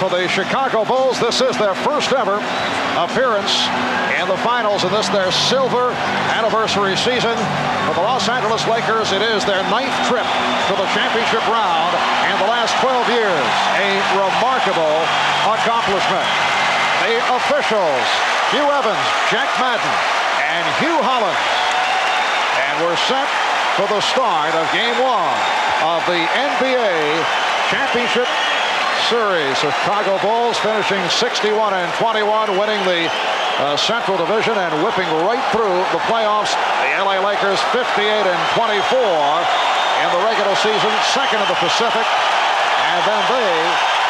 for the Chicago Bulls. This is their first ever appearance in the finals in this their silver anniversary season. For the Los Angeles Lakers, it is their 9th trip to the championship round in the last 12 years. A remarkable accomplishment. The officials, Hugh Evans, Jack Madden, and Hugh Hollins. And we're set for the start of Game 1 of the NBA Championship Series. Chicago Bulls finishing 61-21, winning the Central Division and whipping right through the playoffs. The LA Lakers 58-24 in the regular season, second in the Pacific, and then they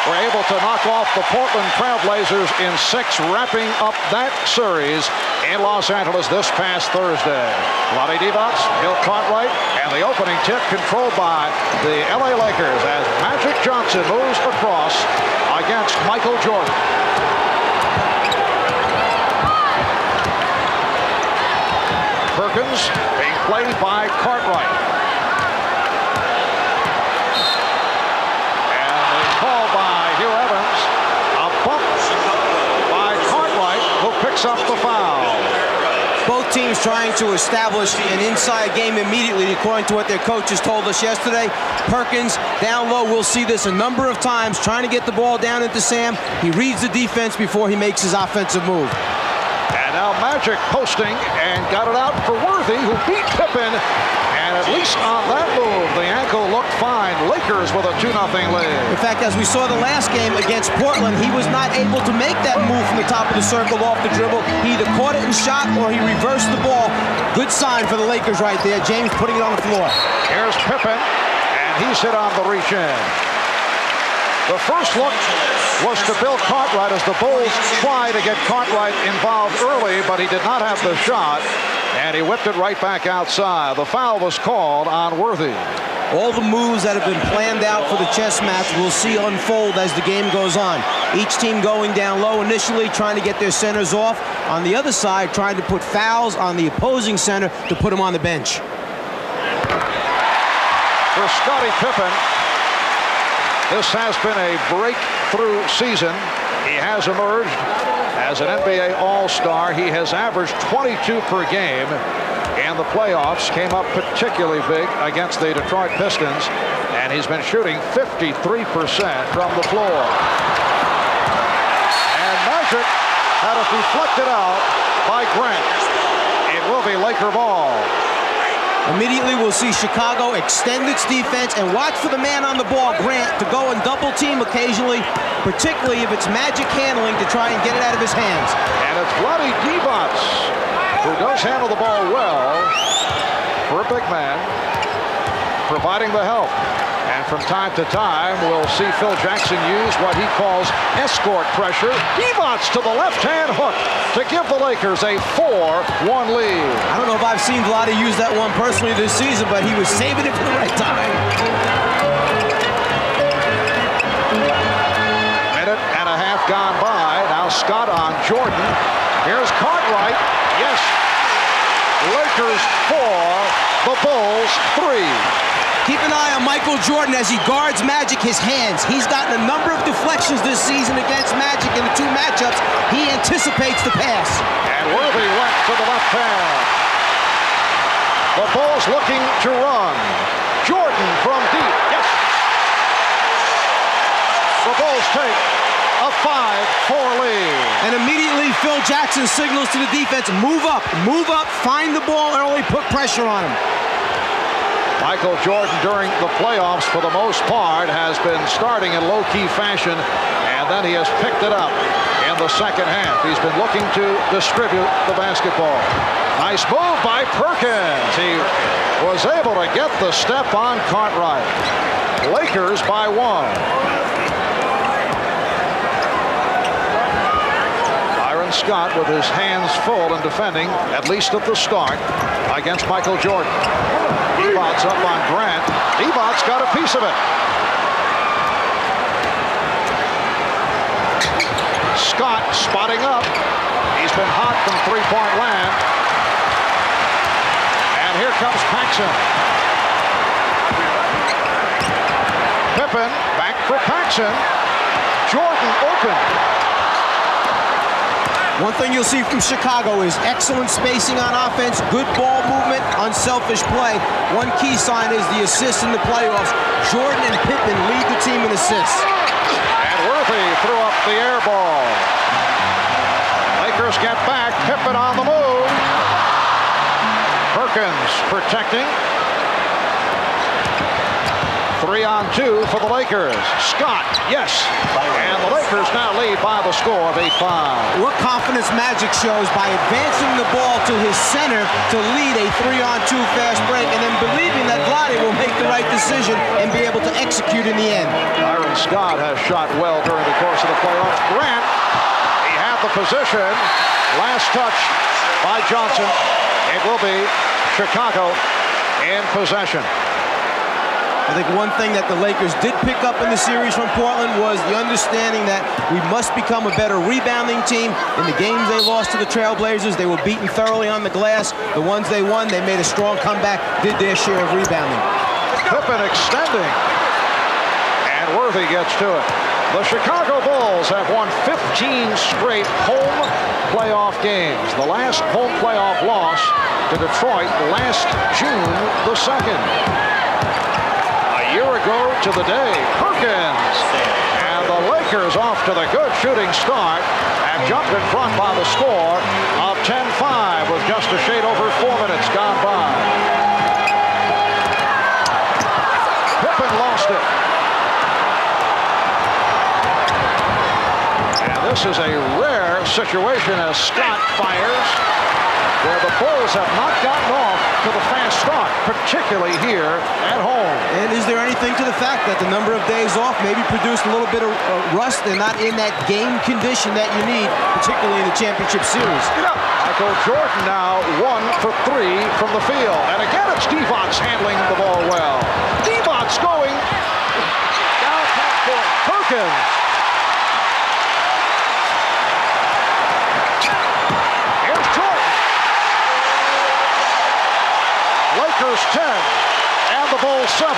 were able to knock off the Portland Trailblazers in 6, wrapping up that series in Los Angeles this past Thursday. Vlade Divac, Bill Cartwright, and the opening tip controlled by the LA Lakers as Magic Johnson moves across against Michael Jordan. Perkins being played by Cartwright. Picks up the foul. Both teams trying to establish an inside game immediately, according to what their coaches told us yesterday. Perkins down low. We'll see this a number of times, trying to get the ball down into Sam. He reads the defense before he makes his offensive move. And now Magic posting and got it out for Worthy, who beat Pippen. And at least on that move, the ankle looked fine. Lakers with a 2-0 lead. In fact, as we saw the last game against Portland, he was not able to make that move from the top of the circle off the dribble. He either caught it and shot or he reversed the ball. Good sign for the Lakers right there. James putting it on the floor. Here's Pippen, and he's hit on the reach in. The first look was to Bill Cartwright as the Bulls tried to get Cartwright involved early, but he did not have the shot. And he whipped it right back outside. The foul was called on Worthy. All the moves that have been planned out for the chess match we'll see unfold as the game goes on. Each team going down low initially, trying to get their centers off. On the other side, trying to put fouls on the opposing center to put him on the bench. For Scottie Pippen, this has been a breakthrough season. He has emerged as an NBA All-Star. He has averaged 22 per game in the playoffs. Came up particularly big against the Detroit Pistons. And he's been shooting 53% from the floor. And Magic had it deflected out by Grant. It will be Laker ball. Immediately we'll see Chicago extend its defense and watch for the man on the ball, Grant, to go and double team occasionally, particularly if it's Magic handling to try and get it out of his hands. And it's Vlade Divac, who does handle the ball well for a big man, providing the help. And from time to time, we'll see Phil Jackson use what he calls escort pressure. Divac to the left-hand hook to give the Lakers a 4-1 lead. I don't know if I've seen Vlade use that one personally this season, but he was saving it for the right time. Minute and a half gone by. Now Scott on Jordan. Here's Cartwright. Yes. Lakers 4, the Bulls 3. Keep an eye on Michael Jordan as he guards Magic, his hands. He's gotten a number of deflections this season against Magic in the 2 matchups. He anticipates the pass. And Worthy went to the left hand. The Bulls looking to run. Jordan from deep. Yes. The Bulls take a 5-4 lead. And immediately Phil Jackson signals to the defense, move up, find the ball early, put pressure on him. Michael Jordan during the playoffs, for the most part, has been starting in low-key fashion, and then he has picked it up in the second half. He's been looking to distribute the basketball. Nice move by Perkins. He was able to get the step on Cartwright. Lakers by 1. Byron Scott with his hands full in defending, at least at the start, against Michael Jordan. Divac's up on Grant. Divac's got a piece of it. Scott spotting up. He's been hot from three-point land. And here comes Paxson. Pippen back for Paxson. Jordan open. One thing you'll see from Chicago is excellent spacing on offense, good ball movement, unselfish play. One key sign is the assists in the playoffs. Jordan and Pippen lead the team in assists. And Worthy threw up the air ball. Lakers get back. Pippen on the move. Perkins protecting. 3-on-2 for the Lakers. Scott, yes. And the Lakers now lead by the score of 8-5. What confidence Magic shows by advancing the ball to his center to lead a 3-on-2 fast break and then believing that Vlade will make the right decision and be able to execute in the end. Byron Scott has shot well during the course of the playoffs. Grant, he had the position. Last touch by Johnson. It will be Chicago in possession. I think one thing that the Lakers did pick up in the series from Portland was the understanding that we must become a better rebounding team. In the games they lost to the Trailblazers, they were beaten thoroughly on the glass. The ones they won, they made a strong comeback, did their share of rebounding. Pippen extending. And Worthy gets to it. The Chicago Bulls have won 15 straight home playoff games. The last home playoff loss to Detroit last June the 2nd. A year ago to the day, Perkins. And the Lakers off to the good shooting start and jump in front by the score of 10-5 with just a shade over 4 minutes gone by. Pippen lost it. And this is a rare situation as Scott fires, where the Bulls have not gotten off to the fast start, particularly here at home. And is there anything to the fact that the number of days off maybe produced a little bit of rust? They're not in that game condition that you need, particularly in the championship series. Michael Jordan now 1 for 3 from the field. And again, it's Divac handling the ball well. Divac going down half court. Perkins. Here's Jordan. Lakers 10 and the Bulls 7.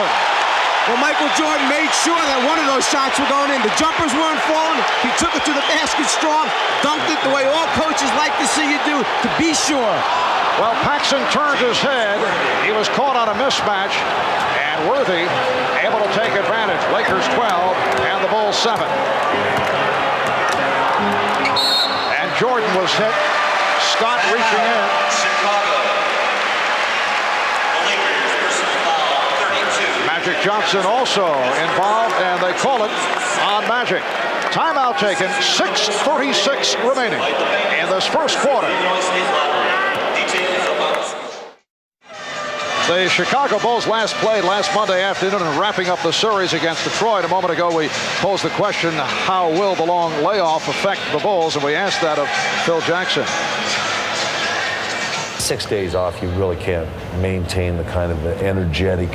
Well, Michael Jordan made sure that one of those shots were going in. The jumpers weren't falling. He took it to the basket strong, dunked it the way all coaches like to see you do, to be sure. Well, Paxson turned his head. He was caught on a mismatch, and Worthy able to take advantage. Lakers 12 and the Bulls 7. And Jordan was hit. Scott reaching in. Magic Johnson also involved, and they call it on Magic. Timeout taken, 6:36 remaining in this first quarter. The Chicago Bulls last played last Monday afternoon and wrapping up the series against Detroit. A moment ago, we posed the question, how will the long layoff affect the Bulls? And we asked that of Phil Jackson. 6 days off, you really can't maintain the kind of energetic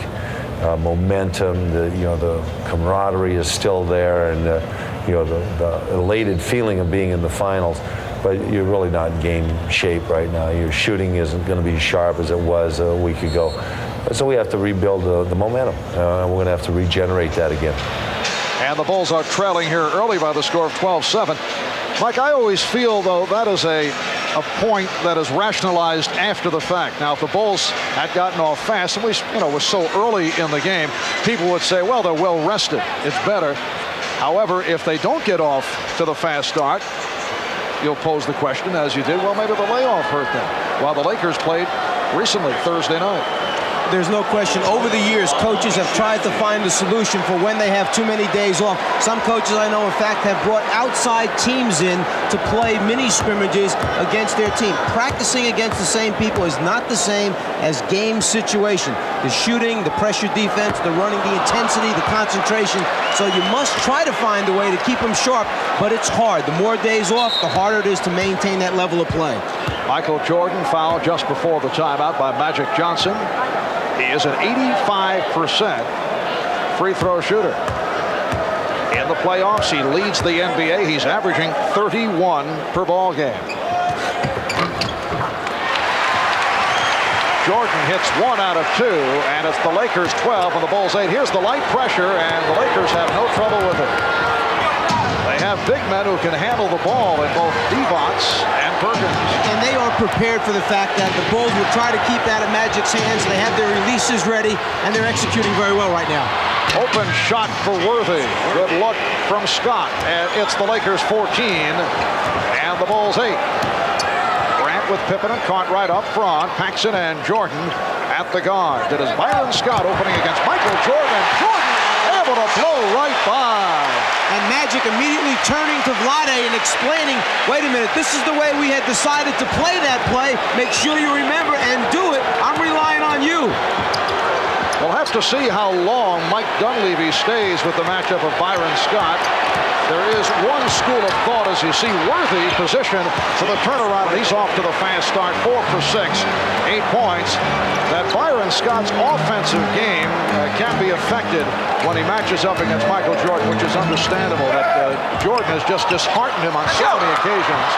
momentum. The camaraderie is still there, and the elated feeling of being in the finals. But you're really not in game shape right now. Your shooting isn't going to be sharp as it was a week ago. So we have to rebuild the momentum. We're going to have to regenerate that again. And the Bulls are trailing here early by the score of 12-7. Mike, I always feel, though, that is a point that is rationalized after the fact. Now, if the Bulls had gotten off fast, and was so early in the game, people would say, well, they're well rested. It's better. However, if they don't get off to the fast start, you'll pose the question, as you did, well, maybe the layoff hurt them. While the Lakers played recently, Thursday night. There's no question, over the years, coaches have tried to find a solution for when they have too many days off. Some coaches I know, in fact, have brought outside teams in to play mini scrimmages against their team. Practicing against the same people is not the same as game situation. The shooting, the pressure defense, the running, the intensity, the concentration. So you must try to find a way to keep them sharp, but it's hard. The more days off, the harder it is to maintain that level of play. Michael Jordan fouled just before the timeout by Magic Johnson. He is an 85% free throw shooter. In the playoffs, he leads the NBA. He's averaging 31 per ball game. Jordan hits 1 out of 2, and it's the Lakers 12 and the Bulls 8. Here's the light pressure, and the Lakers have no trouble with it. They have big men who can handle the ball in both Divac and Perkins. And they are prepared for the fact that the Bulls will try to keep that at Magic's hands. They have their releases ready, and they're executing very well right now. Open shot for Worthy. Good look from Scott. And it's the Lakers 14 and the Bulls 8. Grant with Pippen and Cartwright up front. Paxson and Jordan at the guard. It is Byron Scott opening against Michael Jordan. Jordan able to blow right by. And Magic immediately turning to Vlade and explaining, wait a minute, this is the way we had decided to play that play. Make sure you remember and do it. I'm relying on you. We'll have to see how long Mike Dunleavy stays with the matchup of Byron Scott. There is one school of thought as you see Worthy positioned for the turnaround, and he's off to the fast start, 4 for 6, 8 points. That Byron Scott's offensive game can be affected when he matches up against Michael Jordan, which is understandable that Jordan has just disheartened him on so many occasions.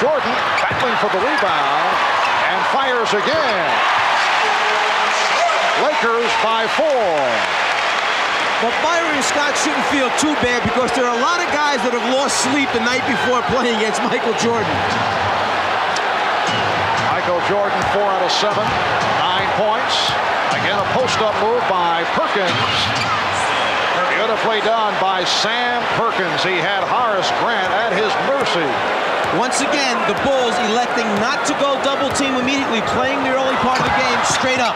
Jordan battling for the rebound and fires again. Lakers by 4. But Byron Scott shouldn't feel too bad because there are a lot of guys that have lost sleep the night before playing against Michael Jordan. Michael Jordan, 4 out of 7, 9 points. Again, a post-up move by Perkins. Beautifully done by Sam Perkins. He had Horace Grant at his mercy. Once again, the Bulls electing not to go double team immediately, playing the early part of the game straight up.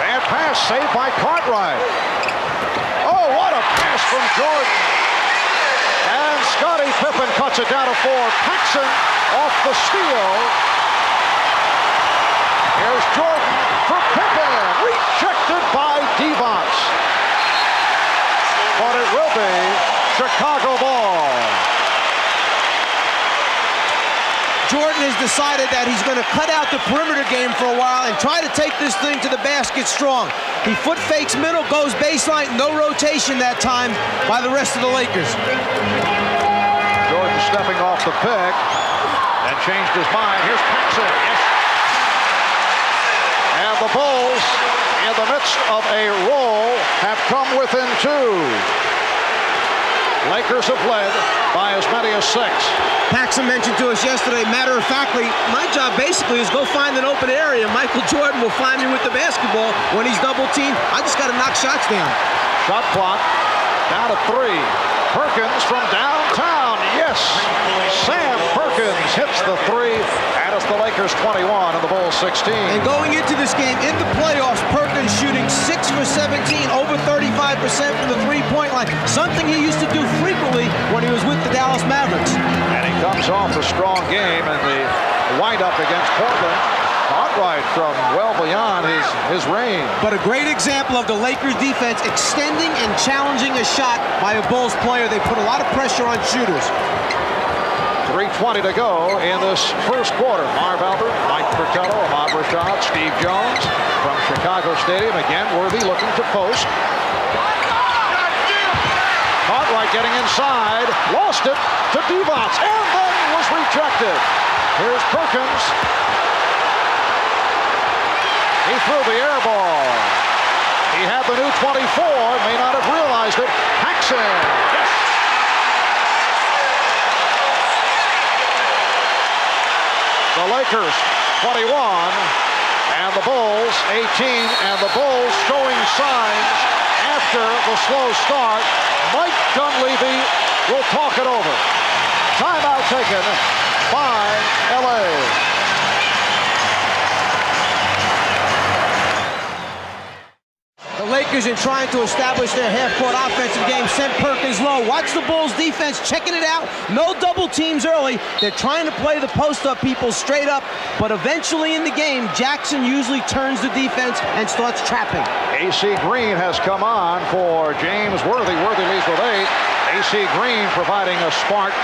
Bad pass saved by Cartwright. Oh, what a pass from Jordan. And Scottie Pippen cuts it down to 4. Paxson off the steal. Here's Jordan for Pippen. Rejected by Divac. But it will be Chicago ball. Jordan has decided that he's going to cut out the perimeter game for a while and try to take this thing to the basket strong. He foot fakes middle, goes baseline, no rotation that time by the rest of the Lakers. Jordan stepping off the pick and changed his mind. Here's Paxson. Yes. And the Bulls, in the midst of a roll, have come within 2. Lakers have led by as many as 6. Paxson mentioned to us yesterday, matter-of-factly, my job basically is go find an open area. Michael Jordan will find me with the basketball when he's double-teamed. I just got to knock shots down. Shot clock down to 3. Perkins from downtown. Yes, Sam Perkins hits the 3. And it's the Lakers 21 and the Bulls 16. And going into this game, in the playoffs, Perkins shooting 6 for 17, over 35% from the three-point line. Something he used to do frequently when he was with the Dallas Mavericks. And he comes off a strong game in the windup against Portland. Cartwright from well beyond his range. But a great example of the Lakers defense extending and challenging a shot by a Bulls player. They put a lot of pressure on shooters. 3:20 to go in this first quarter. Marv Albert, Mike Fratello, Ahmad Rashad, Steve Jones from Chicago Stadium. Again, Worthy looking to post. Cartwright getting inside, lost it to Divac, and then was rejected. Here's Perkins. He threw the air ball. He had the new 24, may not have realized it. Paxson, yes. The Lakers 21 and the Bulls 18, and the Bulls showing signs after the slow start. Mike Dunleavy will talk it over. Timeout taken by LA. The Lakers, in trying to establish their half-court offensive game, sent Perkins low. Watch the Bulls defense checking it out. No double teams early. They're trying to play the post-up people straight up, but eventually in the game, Jackson usually turns the defense and starts trapping. AC Green has come on for James Worthy. Worthy leads with 8. AC Green providing a spark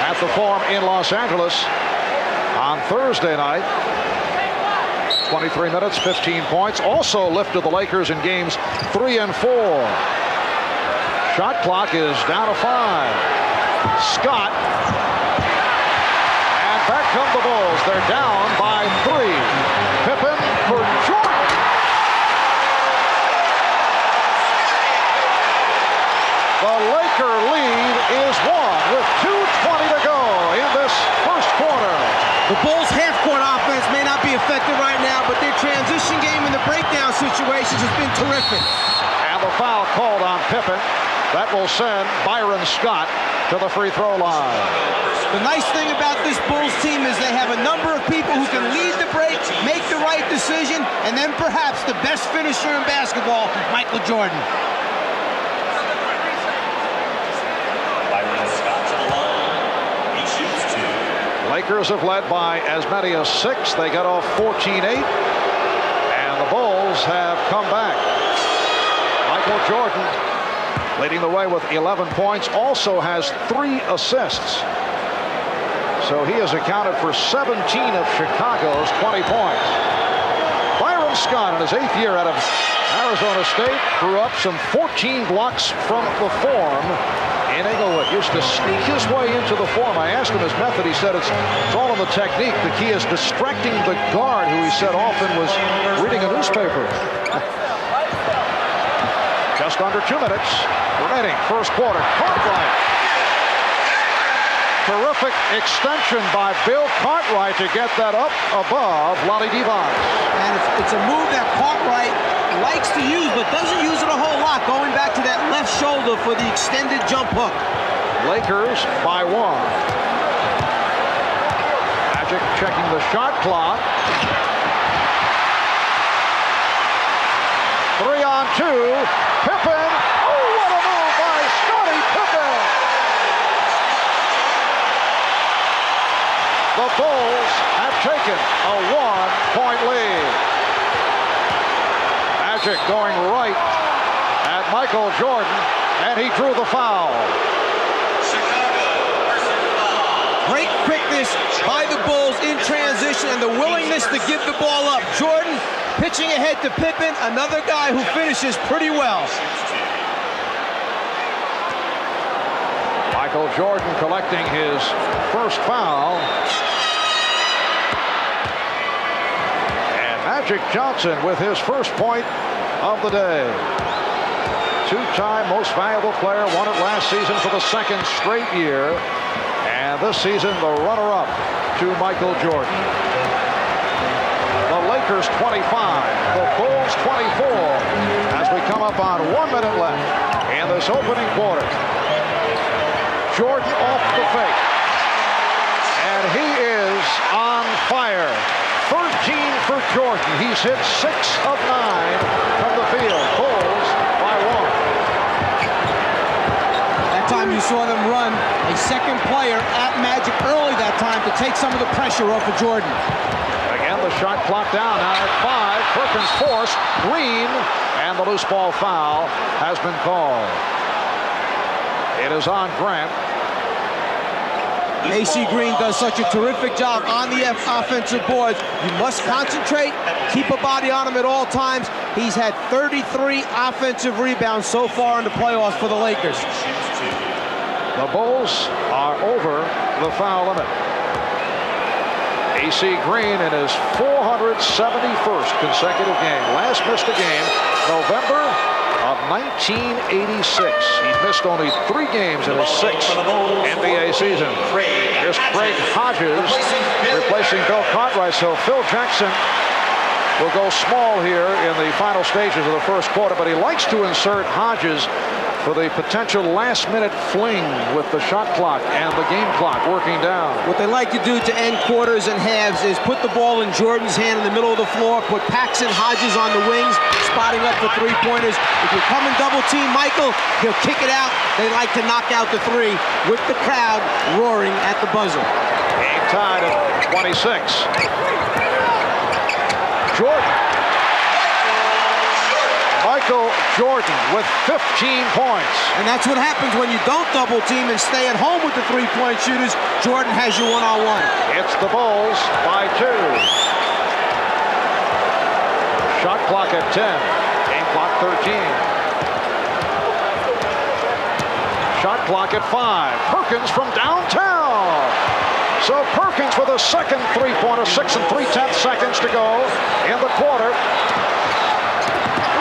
at the Forum in Los Angeles on Thursday night. 23 minutes, 15 points. Also lifted the Lakers in games 3 and 4. Shot clock is down to 5. Scott. And back come the Bulls. They're down by 3. Pippen for Jordan. The Laker lead is won with 2:20 to go in this first quarter. The Bulls' half-court offense may not be effective right now, but their transition game in the breakdown situations has been terrific. And the foul called on Pippen. That will send Byron Scott to the free throw line. The nice thing about this Bulls team is they have a number of people who can lead the break, make the right decision, and then perhaps the best finisher in basketball, Michael Jordan. Byron Scott to the line. He shoots 2. Lakers have led by as many as 6. They got off 14-8. And the Bulls have come back. Michael Jordan, leading the way with 11 points, also has 3 assists. So he has accounted for 17 of Chicago's 20 points. Byron Scott, in his 8th year out of Arizona State, grew up some 14 blocks from the Forum in Inglewood. Used to sneak his way into the Forum. I asked him his method. He said it's all in the technique. The key is distracting the guard, who he said often was reading a newspaper. Just under 2 minutes remaining, first quarter. Cartwright. Terrific extension by Bill Cartwright to get that up above Lonnie Devon. And it's a move that Cartwright likes to use, but doesn't use it a whole lot, going back to that left shoulder for the extended jump hook. Lakers by 1. Magic checking the shot clock. 3 on 2. Pippen. Oh, what a move by Scottie Pippen. The Bulls have taken a 1-point lead. Magic going right at Michael Jordan, and he drew the foul. Great quickness by the Bulls in transition and the willingness to give the ball up. Jordan pitching ahead to Pippen, another guy who finishes pretty well. Michael Jordan collecting his first foul. And Magic Johnson with his first point of the day. 2-time most valuable player, won it last season for the 2nd straight year. And this season, the runner-up to Michael Jordan. The Lakers 25, the Bulls 24, as we come up on 1 minute left in this opening quarter. Jordan off the fake. And he is on fire. 13 for Jordan. He's hit 6 of 9 from the field. Bulls by 1. That time you saw them run a second player at Magic early that time to take some of the pressure off of Jordan. Again, the shot clock down now at 5. Perkins forced. Green. And the loose ball foul has been called. It is on Grant. AC Green does such a terrific job on the offensive boards. You must concentrate, keep a body on him at all times. He's had 33 offensive rebounds so far in the playoffs for the Lakers. The Bulls are over the foul limit. AC Green in his 471st consecutive game. Last missed a game November of 1986. He missed only 3 games in his 6th NBA season. Here's Craig Hodges replacing Bill Cartwright. So Phil Jackson will go small here in the final stages of the first quarter, but he likes to insert Hodges for the potential last-minute fling with the shot clock and the game clock working down. What they like to do to end quarters and halves is put the ball in Jordan's hand in the middle of the floor, put Paxson Hodges on the wings, spotting up for 3-pointers. If you come and double team Michael, he'll kick it out. They like to knock out the 3 with the crowd roaring at the buzzer. Game tied at 26. Jordan. Michael Jordan with 15 points. And that's what happens when you don't double team and stay at home with the 3-point shooters. Jordan has you one-on-one. It's the Bulls by 2. Shot clock at 10. Game clock 13. Shot clock at 5. Perkins from downtown. So Perkins with a second 3-pointer, 6 3/10 seconds to go in the quarter.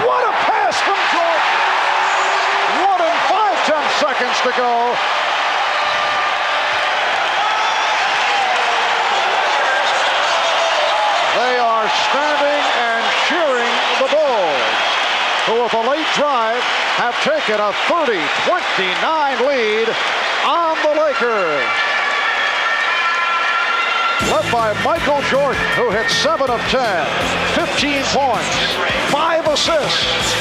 What a pass from Jordan! 1 5/10 seconds to go. They are standing and cheering the Bulls, who with a late drive have taken a 30-29 lead on the Lakers. Led by Michael Jordan, who hit 7 of 10, 15 points, 5 assists.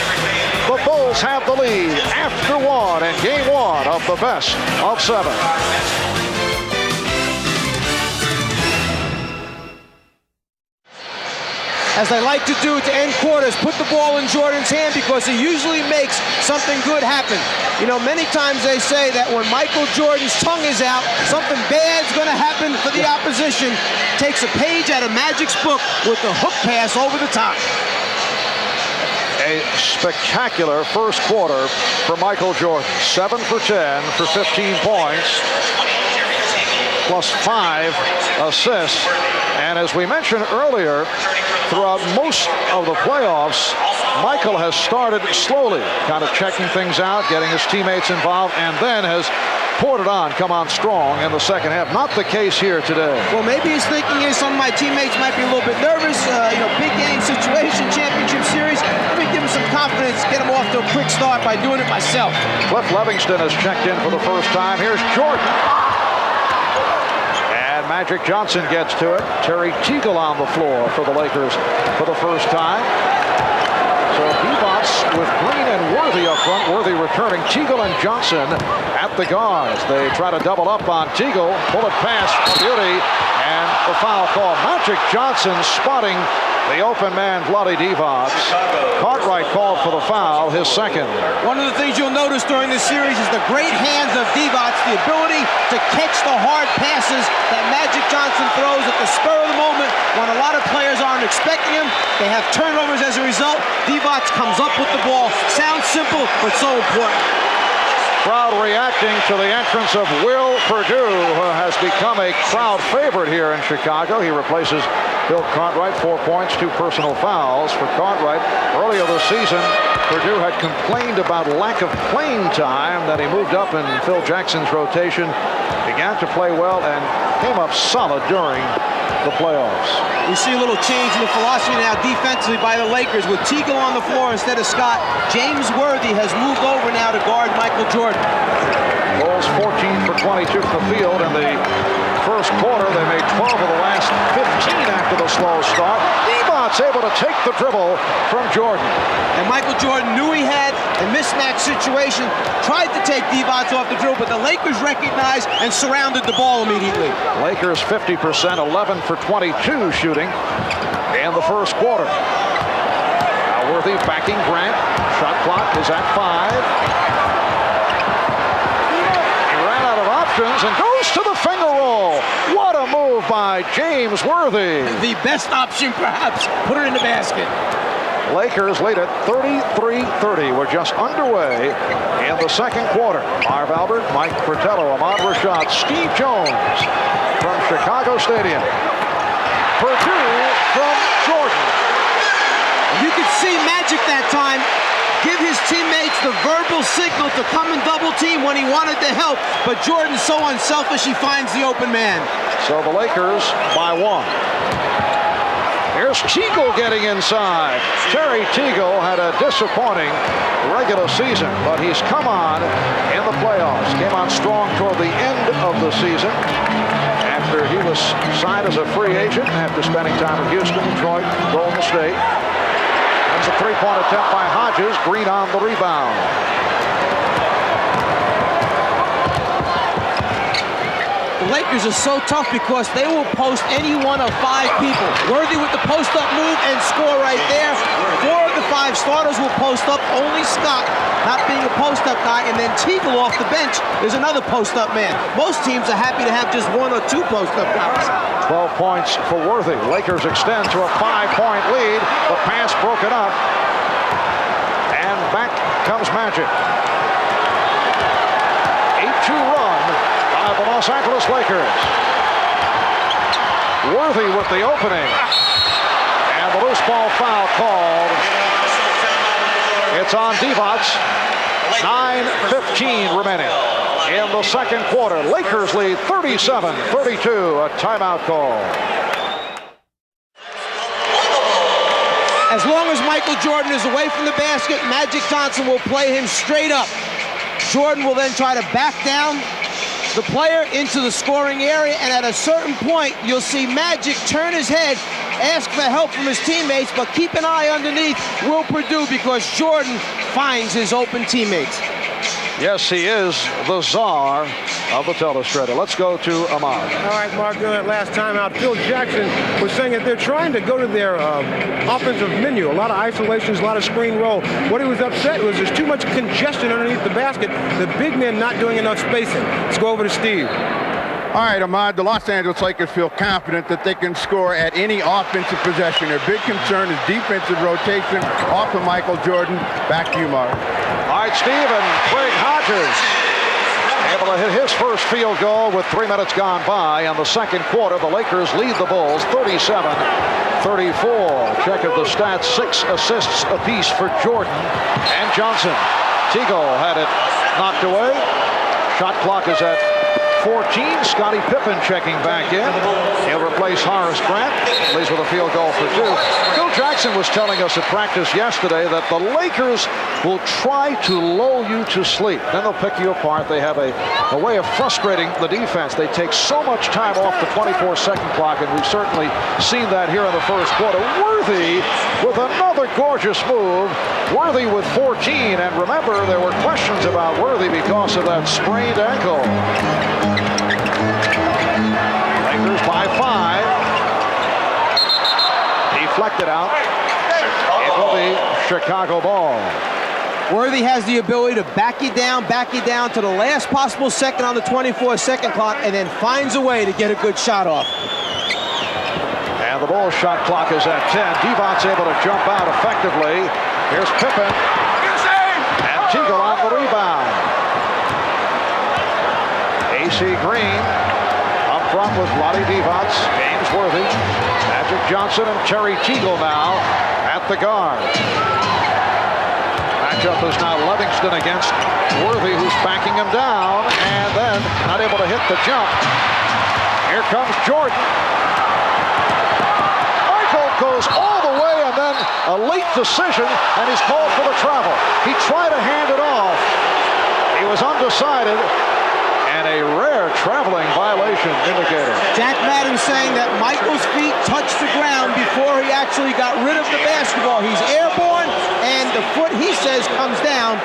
The Bulls have the lead after one in game one of the best of 7. As they like to do to end quarters, put the ball in Jordan's hand because he usually makes something good happen. You know, many times they say that when Michael Jordan's tongue is out, something bad's going to happen for the opposition. Takes a page out of Magic's book with the hook pass over the top. A spectacular first quarter for Michael Jordan. 7 for 10 for 15 points, plus 5 assists. And as we mentioned earlier, throughout most of the playoffs, Michael has started slowly, kind of checking things out, getting his teammates involved, and then has poured it on, come on strong in the second half. Not the case here today. Well, maybe he's thinking some of my teammates might be a little bit nervous. Big game situation, championship series. Let me give him some confidence, get him off to a quick start by doing it myself. Cliff Levingston has checked in for the first time. Here's Jordan. Magic Johnson gets to it. Terry Teagle on the floor for the Lakers for the first time. So Divac with Green and Worthy up front. Worthy returning. Teagle and Johnson at the guards. They try to double up on Teagle. Bullet pass for Beauty. And the foul call. Magic Johnson spotting the open man, Vlade Divac. Cartwright called for the foul, his second. One of the things you'll notice during this series is the great hands of Divac, the ability to catch the hard passes that Magic Johnson throws at the spur of the moment when a lot of players aren't expecting him. They have turnovers as a result. Divac comes up with the ball. Sounds simple, but so important. Crowd reacting to the entrance of Will Perdue, who has become a crowd favorite here in Chicago. He replaces Bill Cartwright. 4 points, 2 personal fouls for Cartwright. Earlier this season, Perdue had complained about lack of playing time. Then he moved up in Phil Jackson's rotation, began to play well, and came up solid during the playoffs. We see a little change in the philosophy now defensively by the Lakers with Teagle on the floor instead of Scott. James Worthy has moved over now to guard Michael Jordan. Bulls 14 for 22 from the field in the first quarter. They made 12 of the last 15 after the slow start. Divac's able to take the dribble from Jordan. And Michael Jordan knew he had a mismatch situation, tried to take Divac off the dribble, but the Lakers recognized and surrounded the ball immediately. Lakers 50%, 11 for 22 shooting in the first quarter. Now Worthy backing Grant. Shot clock is at 5. And goes to the finger roll. What a move by James Worthy. The best option, perhaps. Put it in the basket. Lakers lead at 33-30. We're just underway in the second quarter. Marv Albert, Mike Fratello, Ahmad Rashad, Steve Jones from Chicago Stadium. Perdue from Jordan. You could see Magic that time give his teammates the verbal signal to come and double team when he wanted to help, but Jordan's so unselfish he finds the open man. So the Lakers by 1. Here's Teagle getting inside. Terry Teagle had a disappointing regular season, but he's come on in the playoffs. Came on strong toward the end of the season after he was signed as a free agent after spending time in Houston, Detroit, Golden State. There's a three-point attempt by Hodges. Green on the rebound. The Lakers are so tough because they will post any one of 5 people. Worthy with the post-up move and score right there. 4 of the 5 starters will post up. Only Scott not being a post-up guy, and then Teagle off the bench is another post-up man. Most teams are happy to have just 1 or 2 post-up guys. 12 points for Worthy. Lakers extend to a 5-point lead. The pass broken up. And back comes Magic. 8-2 run by the Los Angeles Lakers. Worthy with the opening. And the loose ball foul called. It's on Divac. 9:15 remaining in the second quarter. Lakers lead 37-32. A timeout call. As long as Michael Jordan is away from the basket, Magic Johnson will play him straight up. Jordan will then try to back down the player into the scoring area, and at a certain point, you'll see Magic turn his head, ask for help from his teammates, but keep an eye underneath Will Perdue because Jordan finds his open teammates. Yes, he is the czar of the telestrator. Let's go to Ahmad. All right, Mark, during that last timeout, Phil Jackson was saying that they're trying to go to their offensive menu. A lot of isolations, a lot of screen roll. What he was upset was there's too much congestion underneath the basket. The big men not doing enough spacing. Let's go over to Steve. All right, Ahmad, the Los Angeles Lakers feel confident that they can score at any offensive possession. Their big concern is defensive rotation off of Michael Jordan. Back to you, Mark. All right, Steve, and Craig Hodges able to hit his first field goal with 3 minutes gone by. In the second quarter, the Lakers lead the Bulls 37-34. Check of the stats, 6 assists apiece for Jordan and Johnson. Teagle had it knocked away. Shot clock is at 14. Scottie Pippen checking back in. He'll replace Horace Grant. Leads with a field goal for 2. Phil Jackson was telling us at practice yesterday that the Lakers will try to lull you to sleep. Then they'll pick you apart. They have a way of frustrating the defense. They take so much time off the 24-second clock, and we've certainly seen that here in the first quarter. Worthy with another gorgeous move. Worthy with 14. And remember, there were questions about Worthy because of that sprained ankle. Lakers by 5. Deflected out. It will be Chicago ball. Worthy has the ability to back you down to the last possible second on the 24-second clock, and then finds a way to get a good shot off. And the Bulls shot clock is at 10. Devon's able to jump out effectively. Here's Pippen. And Teagle on the rebound. A.C. Green up front with Vlade Divac, James Worthy, Magic Johnson, and Terry Teagle now at the guard. Matchup is now Livingston against Worthy, who's backing him down, and then not able to hit the jump. Here comes Jordan. Michael goes all the way, and then a late decision, and he's called for the travel. He tried to hand it off. He was undecided. And a rare traveling violation indicator. Jack Madden saying that Michael's feet touched the ground before he actually got rid of the basketball. He's airborne, and the foot, he says, comes down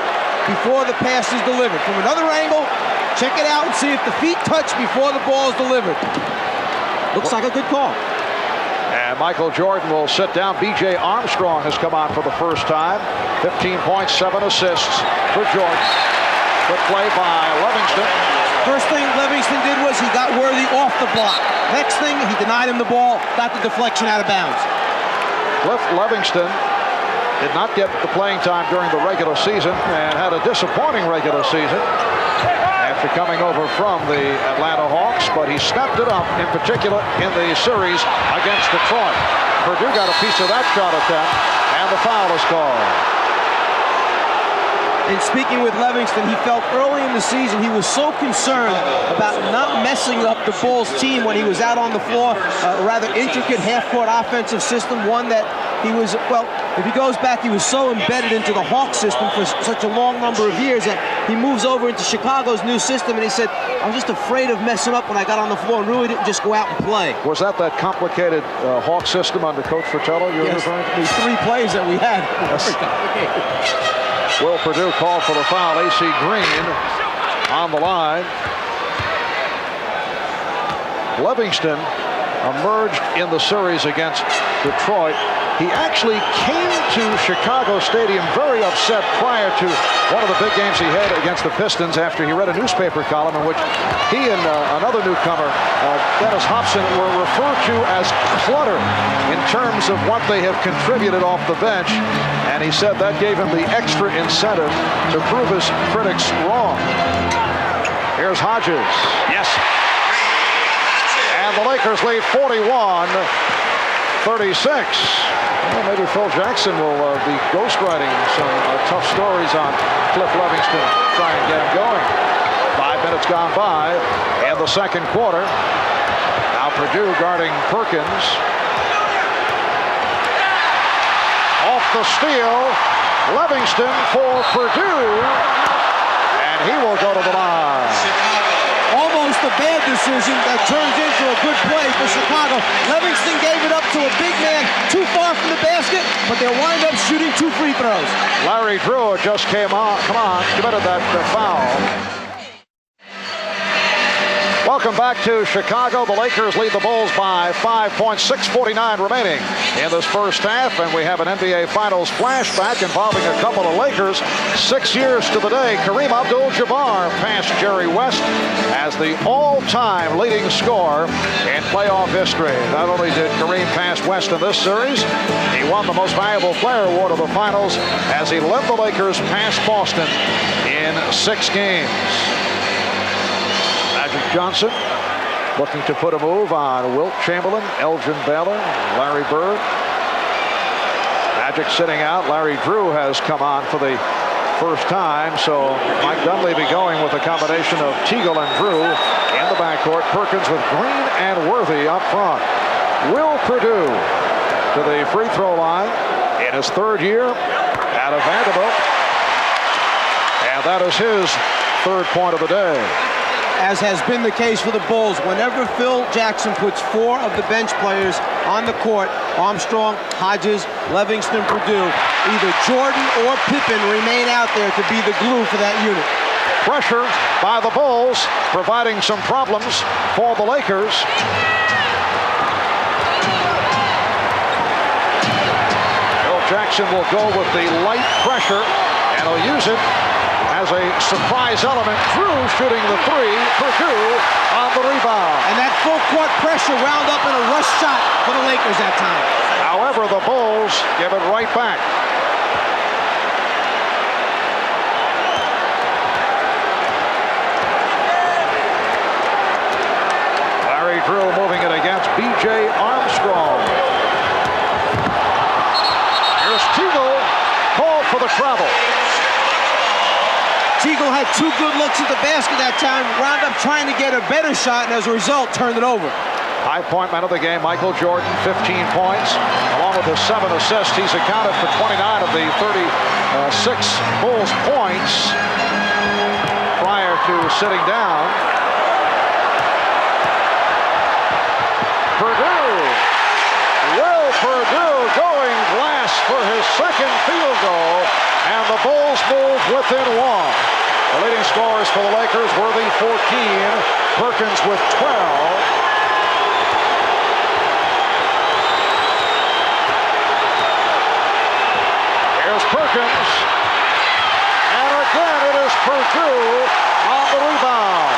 before the pass is delivered. From another angle, check it out and see if the feet touch before the ball is delivered. Looks like a good call. And Michael Jordan will sit down. B.J. Armstrong has come on for the first time. 15 points, 7 assists for Jordan. Good play by Livingston. First thing Livingston did was he got Worthy off the block. Next thing, he denied him the ball, got the deflection out of bounds. Cliff Livingston did not get the playing time during the regular season and had a disappointing regular season after coming over from the Atlanta Hawks, but he stepped it up, in particular in the series against Detroit. Purdue got a piece of that shot attempt, and the foul is called. And speaking with Livingston, he felt early in the season he was so concerned about not messing up the Bulls team when he was out on the floor. A rather intricate half-court offensive system, one that he was, well, if he goes back, he was so embedded into the Hawks system for such a long number of years that he moves over into Chicago's new system, and he said, I was just afraid of messing up when I got on the floor and really didn't just go out and play. Was that complicated Hawk system under Coach Fratello you were referring to? These 3 plays that we had. Yes. Will Perdue called for the foul. A.C. Green on the line. Livingston emerged in the series against Detroit. He actually came to Chicago Stadium very upset prior to one of the big games he had against the Pistons after he read a newspaper column in which he and another newcomer, Dennis Hobson, were referred to as clutter in terms of what they have contributed off the bench. And he said that gave him the extra incentive to prove his critics wrong. Here's Hodges. Yes. And the Lakers lead 41-34. 36. Well, maybe Phil Jackson will be ghostwriting some tough stories on Cliff Levingston, try and get him going. 5 minutes gone by in the second quarter. Now Purdue guarding Perkins. Off the steal, Levingston for Purdue, and he will go to the line. Almost a bad decision that turns into a good play for Chicago. Livingston gave it up to a big man too far from the basket, but they'll wind up shooting 2 free throws. Larry Drew just committed that foul. Welcome back to Chicago. The Lakers lead the Bulls by 5 points, 6:49 remaining in this first half, and we have an NBA Finals flashback involving a couple of Lakers. 6 years to the day, Kareem Abdul-Jabbar passed Jerry West as the all-time leading scorer in playoff history. Not only did Kareem pass West in this series, he won the Most Valuable Player award of the Finals as he led the Lakers past Boston in 6 games. Magic Johnson looking to put a move on Wilt Chamberlain, Elgin Baylor, Larry Bird. Magic sitting out. Larry Drew has come on for the first time, so Mike Dunleavy going with a combination of Teagle and Drew in the backcourt. Perkins with Green and Worthy up front. Will Purdue to the free throw line in his 3rd year out of Vanderbilt, and that is his 3rd point of the day. As has been the case for the Bulls, whenever Phil Jackson puts 4 of the bench players on the court, Armstrong, Hodges, Livingston, Purdue, either Jordan or Pippen remain out there to be the glue for that unit. Pressure by the Bulls, providing some problems for the Lakers. Phil Jackson will go with the light pressure, and he'll use it as a surprise element. Drew shooting the 3, Purdue on the rebound. And that full court pressure wound up in a rush shot for the Lakers that time. However, the Bulls give it right back. Larry Drew moving it against B.J. Armstrong. Here's Teagle, called for the travel. Teagle had 2 good looks at the basket that time, wound up trying to get a better shot, and as a result, turned it over. High point man of the game, Michael Jordan, 15 points. Along with his 7 assists, he's accounted for 29 of the 36 Bulls points prior to sitting down. Will Purdue going glass for his 2nd field goal, and the Bulls move within 1. The leading scorers for the Lakers, Worthy 14, Perkins with 12. Here's Perkins, and again it is Purdue on the rebound.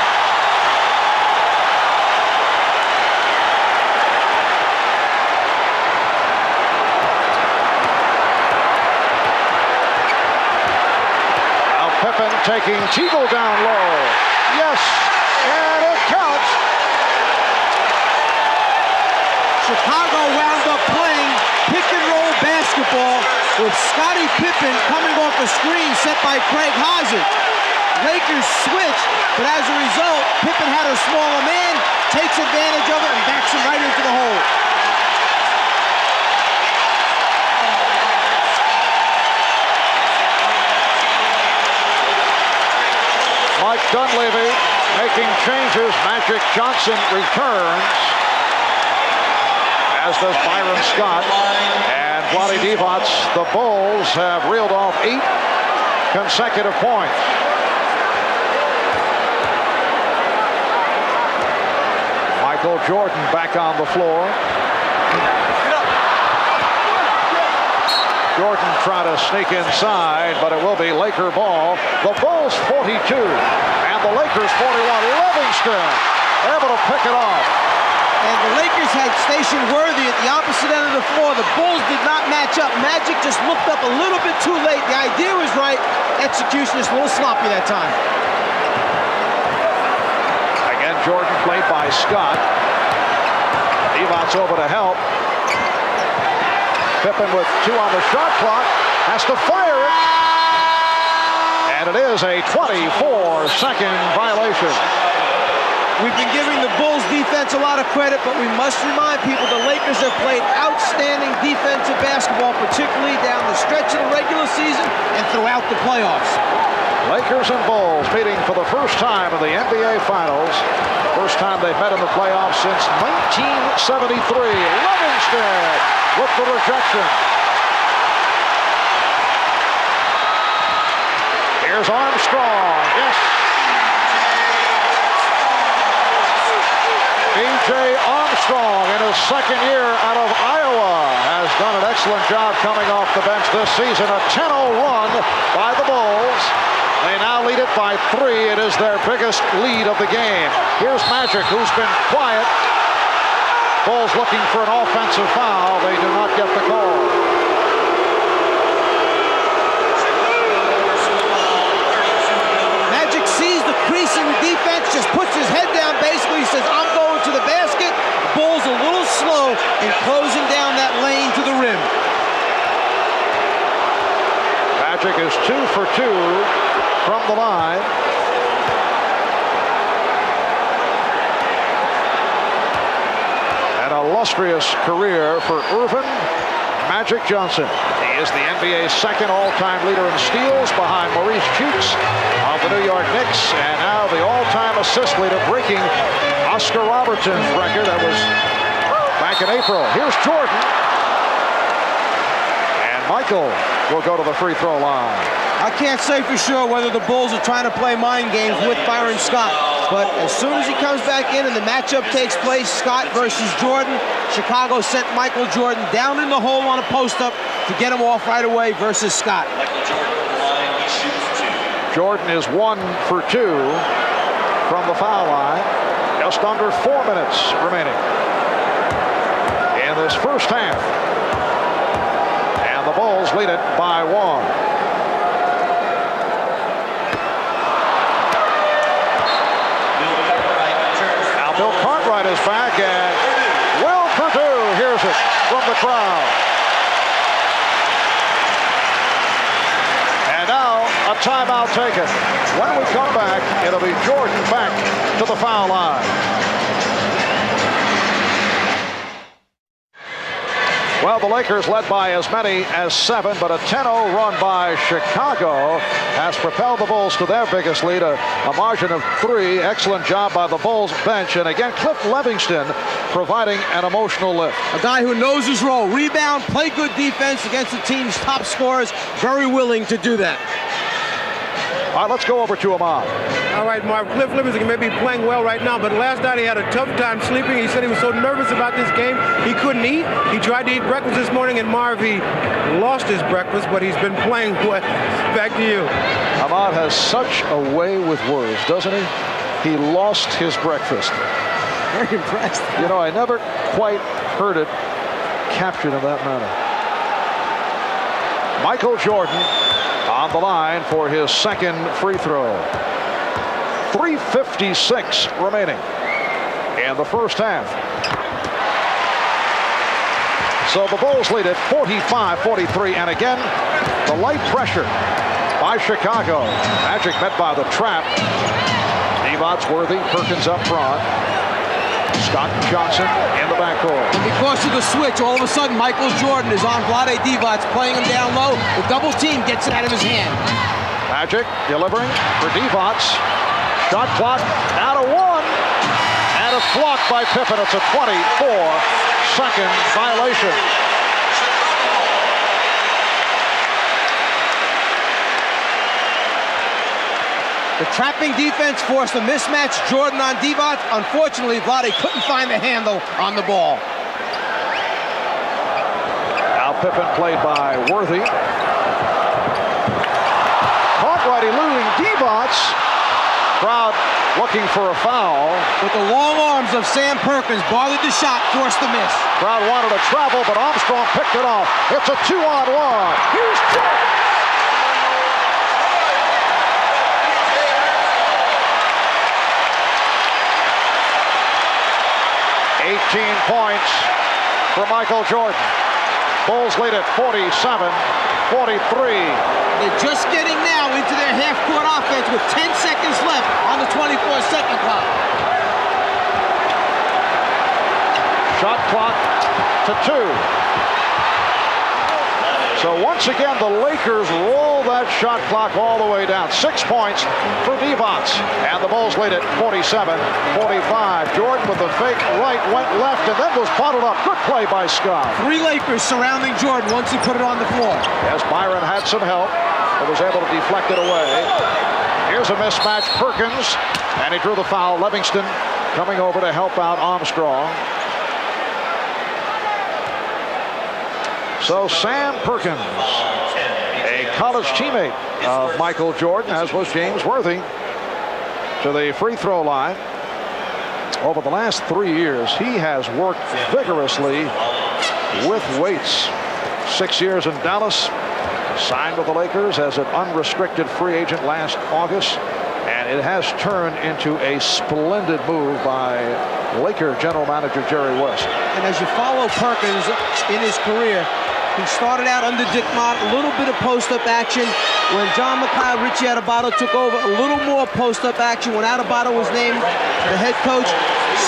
Pippen taking Teagle down low. Yes, and it counts. Chicago wound up playing pick-and-roll basketball with Scottie Pippen coming off a screen set by Craig Hodges. Lakers switched, but as a result, Pippen had a smaller man, takes advantage of it, and backs him right into the hole. Mike Dunleavy making changes. Magic Johnson returns, as does Byron Scott and Vlade Divac. The Bulls have reeled off 8 consecutive points. Michael Jordan back on the floor. Jordan trying to sneak inside, but it will be Laker ball. The Bulls 42, and the Lakers 41. Livingston able to pick it off. And the Lakers had stationed Worthy at the opposite end of the floor. The Bulls did not match up. Magic just looked up a little bit too late. The idea was right. Execution is a little sloppy that time. Again, Jordan played by Scott. Divac over to help. Pippen with 2 on the shot clock, has to fire it. And it is a 24-second violation. We've been giving the Bulls defense a lot of credit, but we must remind people the Lakers have played outstanding defensive basketball, particularly down the stretch of the regular season and throughout the playoffs. Lakers and Bulls meeting for the first time in the NBA Finals. First time they've met in the playoffs since 1973. Livingston with the rejection. Here's Armstrong. Yes. B.J. Armstrong in his second year out of Iowa has done an excellent job coming off the bench this season. A 10-0 run by the Bulls. They now lead it by 3. It is their biggest lead of the game. Here's Magic, who's been quiet. Bulls looking for an offensive foul. They do not get the call. Magic sees the crease in the defense, just puts his head down basically. He says, I'm going to the basket. Bulls a little slow in closing down that lane to the rim. Magic is 2 for 2 from the line. An illustrious career for Earvin Magic Johnson. He is the NBA's second all-time leader in steals behind Maurice Chukes of the New York Knicks, and now the all-time assist leader, breaking Oscar Robertson's record that was back in April. Here's Jordan. And Michael will go to the free throw line. I can't say for sure whether the Bulls are trying to play mind games with Byron Scott, but as soon as he comes back in and the matchup takes place, Scott versus Jordan, Chicago sent Michael Jordan down in the hole on a post-up to get him off right away versus Scott. Michael Jordan on the line, he shoots 2. Jordan is 1 for 2 from the foul line. Just under 4 minutes remaining in this first half. And the Bulls lead it by 1. Bill Cartwright is back, and Will Perdue hears it from the crowd. And now a timeout taken. When we come back, it'll be Jordan back to the foul line. Well, the Lakers led by as many as 7, but a 10-0 run by Chicago has propelled the Bulls to their biggest lead, a margin of 3. Excellent job by the Bulls bench. And again, Cliff Levingston providing an emotional lift. A guy who knows his role. Rebound, play good defense against the team's top scorers. Very willing to do that. All right, let's go over to Ahmad. All right, Marv, Cliff Livingston may be playing well right now, but last night he had a tough time sleeping. He said he was so nervous about this game, he couldn't eat. He tried to eat breakfast this morning, and Marv, he lost his breakfast, but he's been playing well. Back to you. Ahmad has such a way with words, doesn't he? He lost his breakfast. Very impressed. You know, I never quite heard it captured in that manner. Michael Jordan on the line for his second free throw. 3:56 remaining in the first half. So the Bulls lead it 45-43, and again, the light pressure by Chicago. Magic met by the trap. Divac, Worthy, Perkins up front. Scott Johnson in the backcourt. And because of the switch, all of a sudden, Michael Jordan is on Vlade Divac, playing him down low. The double team gets it out of his hand. Magic delivering for Divac. Shot clock down to 1. And it's blocked by Pippen. It's a 24-second violation. The trapping defense forced a mismatch. Jordan on Divac. Unfortunately, Vlade couldn't find the handle on the ball. Now Pippen played by Worthy. Cartwright eluding Divac. Crowd looking for a foul. With the long arms of Sam Perkins, bothered the shot, forced the miss. Crowd wanted to travel, but Armstrong picked it off. It's a 2-on-1. Here's Jordan. 18 points for Michael Jordan. Bulls lead at 47-43. They're just getting now into their half-court offense with 10 seconds left on the 24-second clock. Shot clock to 2. So once again, the Lakers roll that shot clock all the way down. 6 points for Devonts. And the Bulls lead at 47-45. Jordan with the fake right, went left, and then was bottled up. Good play by Scott. 3 Lakers surrounding Jordan once he put it on the floor. Yes, Byron had some help, but was able to deflect it away. Here's a mismatch. Perkins, and he drew the foul. Livingston coming over to help out Armstrong. So Sam Perkins, a college teammate of Michael Jordan, as was James Worthy, to the free throw line. Over the last 3 years, he has worked vigorously with weights. 6 years in Dallas, signed with the Lakers as an unrestricted free agent last August, and it has turned into a splendid move by Laker general manager Jerry West. And as you follow Perkins in his career, he started out under Dick Mott, a little bit of post-up action. When John McKay, Richie Adebayo took over, a little more post-up action. When Adebayo was named the head coach,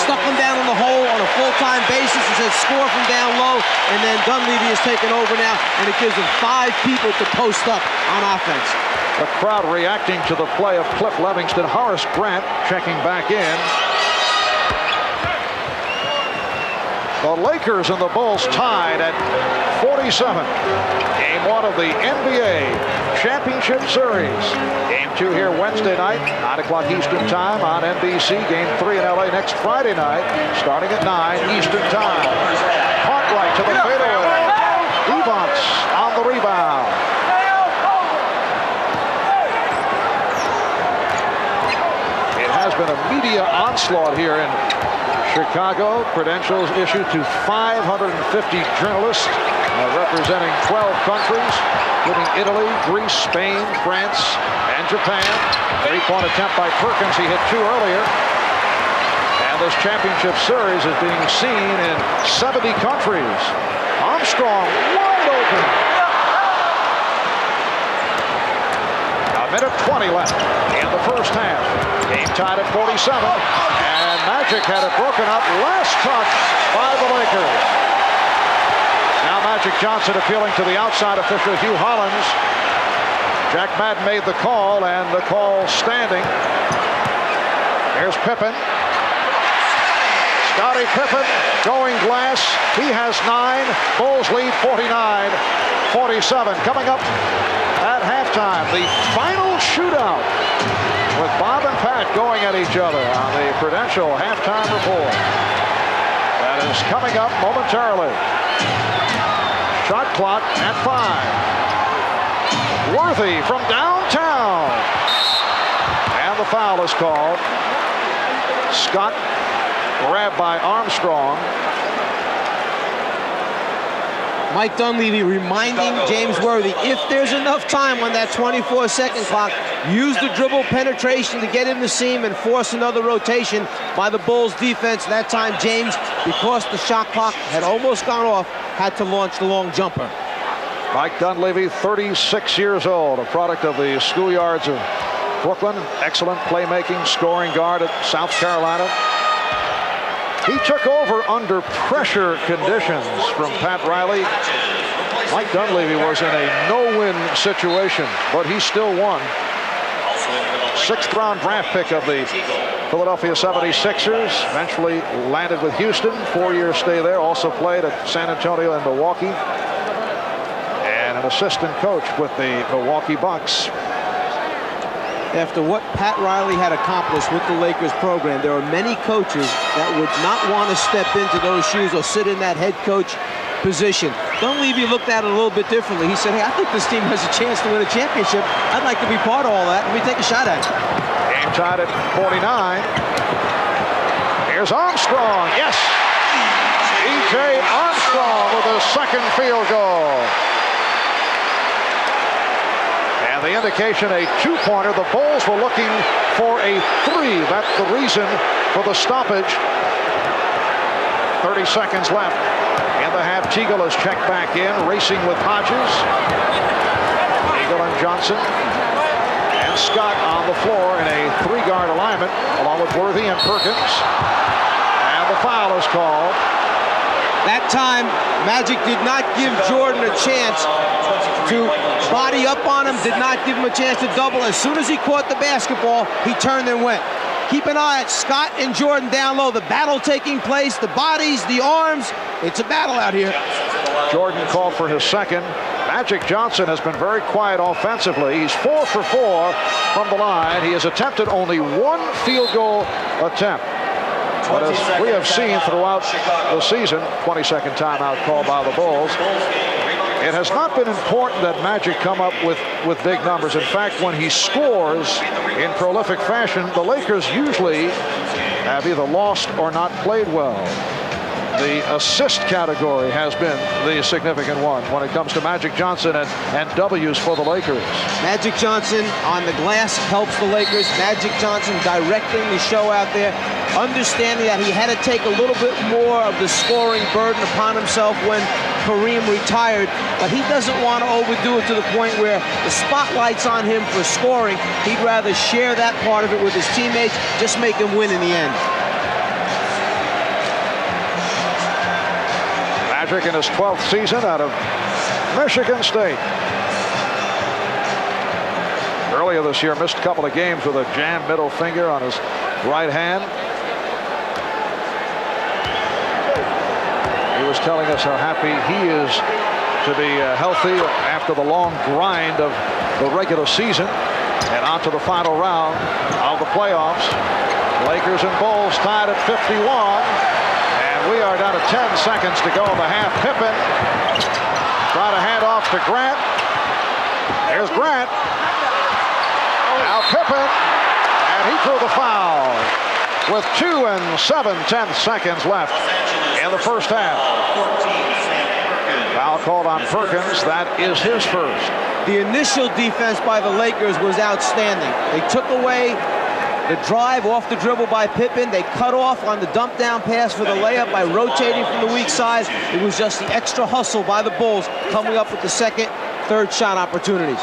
stuck him down in the hole on a full-time basis and said score from down low. And then Dunleavy has taken over now, and it gives him 5 people to post up on offense. The crowd reacting to the play of Cliff Livingston. Horace Grant checking back in. The Lakers and the Bulls tied at 47. Game 1 of the NBA Championship Series. Game 2 here Wednesday night, 9 o'clock Eastern Time on NBC. Game 3 in LA next Friday night, starting at 9 Eastern Time. Cartwright to the fadeaway. Devonts on the rebound. It has been a media onslaught here in Chicago. Credentials issued to 550 journalists representing 12 countries, including Italy, Greece, Spain, France, and Japan. 3-point attempt by Perkins. He hit 2 earlier. And this championship series is being seen in 70 countries. Armstrong wide open. A minute 20 left in the first half. Game tied at 47. And Magic had it broken up. Last touch by the Lakers. Now Magic Johnson appealing to the outside official, Hugh Hollins. Jack Madden made the call, and the call standing. Here's Pippen. Scottie Pippen going glass. He has 9. Bulls lead 49-47. Coming up at halftime, the final shootout, with Bob and Pat going at each other on the Prudential halftime report. That is coming up momentarily. Shot clock at 5. Worthy from downtown. And the foul is called. Scott grabbed by Armstrong. Mike Dunleavy reminding James Worthy, if there's enough time on that 24-second clock, use the dribble penetration to get in the seam and force another rotation by the Bulls defense. That time James, because the shot clock had almost gone off, had to launch the long jumper. Mike Dunleavy, 36 years old, a product of the schoolyards of Brooklyn. Excellent playmaking, scoring guard at South Carolina. He took over under pressure conditions from Pat Riley. Mike Dunleavy was in a no-win situation, but he still won. 6th round draft pick of the Philadelphia 76ers. Eventually landed with Houston. 4-year stay there. Also played at San Antonio and Milwaukee. And an assistant coach with the Milwaukee Bucks. After what Pat Riley had accomplished with the Lakers program, there are many coaches that would not want to step into those shoes or sit in that head coach position. Dunleavy looked at it a little bit differently. He said, hey, I think this team has a chance to win a championship. I'd like to be part of all that. Let me take a shot at it. Game tied at 49. Here's Armstrong. Yes! E.J. Armstrong with a second field goal. And the indication, a 2-pointer. The Bulls were looking for a 3. That's the reason for the stoppage. 30 seconds left in And the half, Teagle is checked back in, racing with Hodges. Teagle and Johnson. And Scott on the floor in a 3-guard alignment, along with Worthy and Perkins. And the foul is called. That time, Magic did not give Jordan a chance to body up on him, did not give him a chance to double. As soon as he caught the basketball, he turned and went. Keep an eye at Scott and Jordan down low. The battle taking place, the bodies, the arms. It's a battle out here. Jordan called for his second. Magic Johnson has been very quiet offensively. He's 4 for 4 from the line. He has attempted only 1 field goal attempt. But as we have seen throughout the season, 22nd timeout called by the Bulls. It has not been important that Magic come up with big numbers. In fact, when he scores in prolific fashion, the Lakers usually have either lost or not played well. The assist category has been the significant one when it comes to Magic Johnson and W's for the Lakers. Magic Johnson on the glass helps the Lakers. Magic Johnson directing the show out there, understanding that he had to take a little bit more of the scoring burden upon himself when Kareem retired, but he doesn't want to overdo it to the point where the spotlight's on him for scoring. He'd rather share that part of it with his teammates, just make him win in the end. Magic in his 12th season out of Michigan State. Earlier this year, missed a couple of games with a jammed middle finger on his right hand. He was telling us how happy he is to be healthy after the long grind of the regular season and on to the final round of the playoffs. Lakers and Bulls tied at 51. We are down to 10 seconds to go in the half. Pippen trying to hand off to Grant. There's Grant. Now Pippen, and he drew the foul with 2 7/10 seconds left in the first half. Foul called on Perkins. That is his first. The initial defense by the Lakers was outstanding. They took away the drive off the dribble by Pippen. They cut off on the dump down pass for the layup by rotating from the weak side. It was just the extra hustle by the Bulls coming up with the second, third shot opportunities.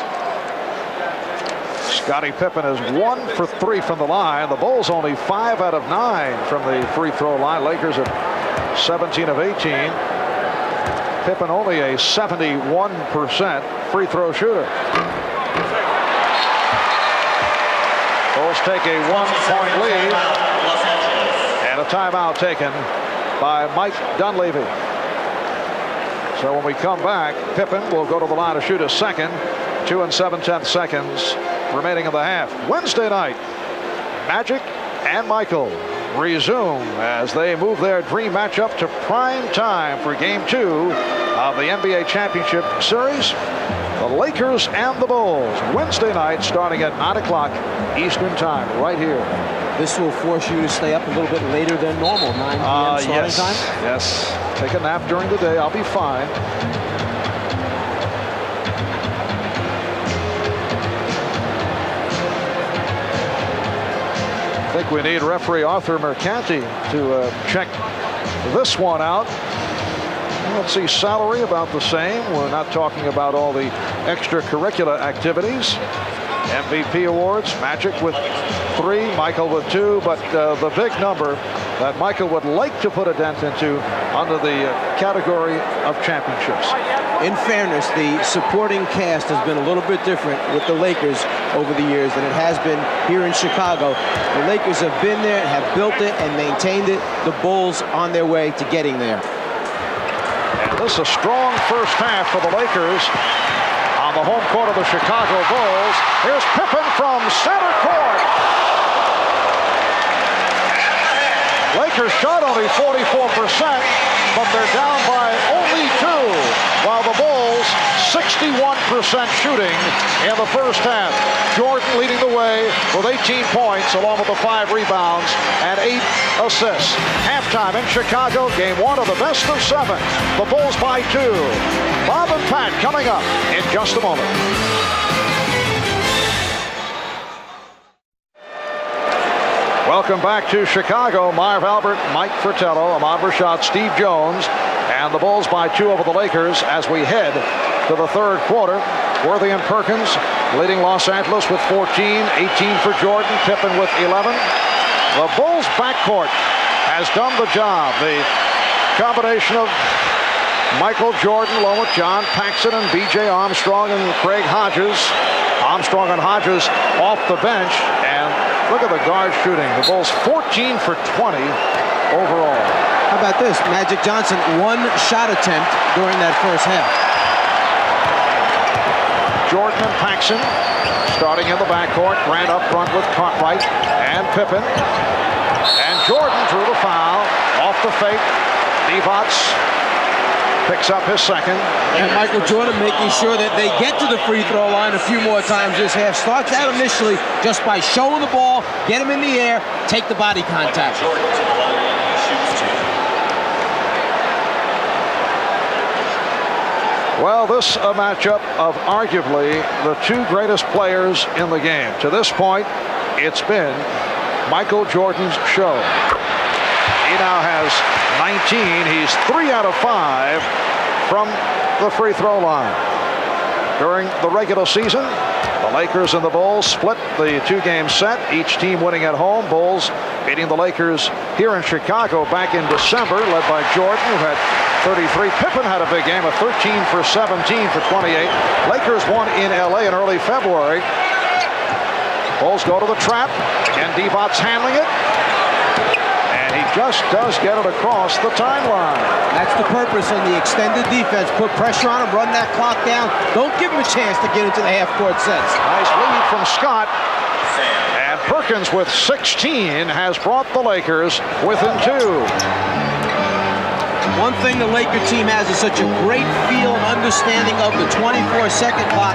Scottie Pippen is 1 for 3 from the line. The Bulls only 5 out of 9 from the free throw line. Lakers at 17 of 18. Pippen only a 71% free throw shooter. Bulls take a 1-point lead, and a timeout taken by Mike Dunleavy. So when we come back, Pippen will go to the line to shoot a second. 2 7/10 seconds remaining in the half. Wednesday night, Magic and Michael resume as they move their dream matchup to prime time for Game 2 of the NBA Championship Series. The Lakers and the Bulls, Wednesday night, starting at 9 o'clock Eastern Time, right here. This will force you to stay up a little bit later than normal, 9 p.m. starting time? Yes. Take a nap during the day. I'll be fine. I think we need referee Arthur Mercanti to check this one out. Let's see, salary about the same. We're not talking about all the extracurricular activities. MVP awards, Magic with 3, Michael with 2, but the big number that Michael would like to put a dent into under the category of championships. In fairness, the supporting cast has been a little bit different with the Lakers over the years than it has been here in Chicago. The Lakers have been there, have built it, and maintained it. The Bulls on their way to getting there. And this is a strong first half for the Lakers on the home court of the Chicago Bulls. Here's Pippen from center court. Lakers shot only 44%, but they're down by only 2, while the Bulls 61% shooting in the first half. Jordan leading the way with 18 points along with the 5 rebounds and 8 assists. Halftime in Chicago, game 1 of the best of 7. The Bulls by 2. Bob and Pat coming up in just a moment. Welcome back to Chicago. Marv Albert, Mike Fratello, Ahmad Rashad, Steve Jones, and the Bulls by 2 over the Lakers as we head to the third quarter. Worthy and Perkins leading Los Angeles with 14, 18 for Jordan, Pippen with 11. The Bulls backcourt has done the job. The combination of Michael Jordan along with John Paxson and B.J. Armstrong and Craig Hodges. Armstrong and Hodges off the bench, and look at the guard shooting. The Bulls 14 for 20 overall. How about this? Magic Johnson, 1 shot attempt during that first half. Jordan and Paxson starting in the backcourt. Grant up front with Cartwright and Pippen. And Jordan drew the foul off the fake. Divac picks up his second. And Michael Jordan making sure that they get to the free throw line a few more times this half. Starts out initially just by showing the ball, get him in the air, take the body contact. Jordan to the line. He shoots 2. Well, this a matchup of arguably the 2 greatest players in the game. To this point, it's been Michael Jordan's show. He now has 19. He's 3 out of 5 from the free throw line. During the regular season, the Lakers and the Bulls split the 2-game set, each team winning at home. Bulls beating the Lakers here in Chicago back in December, led by Jordan, who had 33. Pippen had a big game, a 13 for 17 for 28. Lakers won in LA in early February. Bulls go to the trap, and Divac's handling it. And he just does get it across the timeline. That's the purpose of the extended defense. Put pressure on him, run that clock down. Don't give him a chance to get into the half-court sets. Nice lead from Scott. And Perkins with 16 has brought the Lakers within 2. One thing the Laker team has is such a great feel and understanding of the 24-second clock,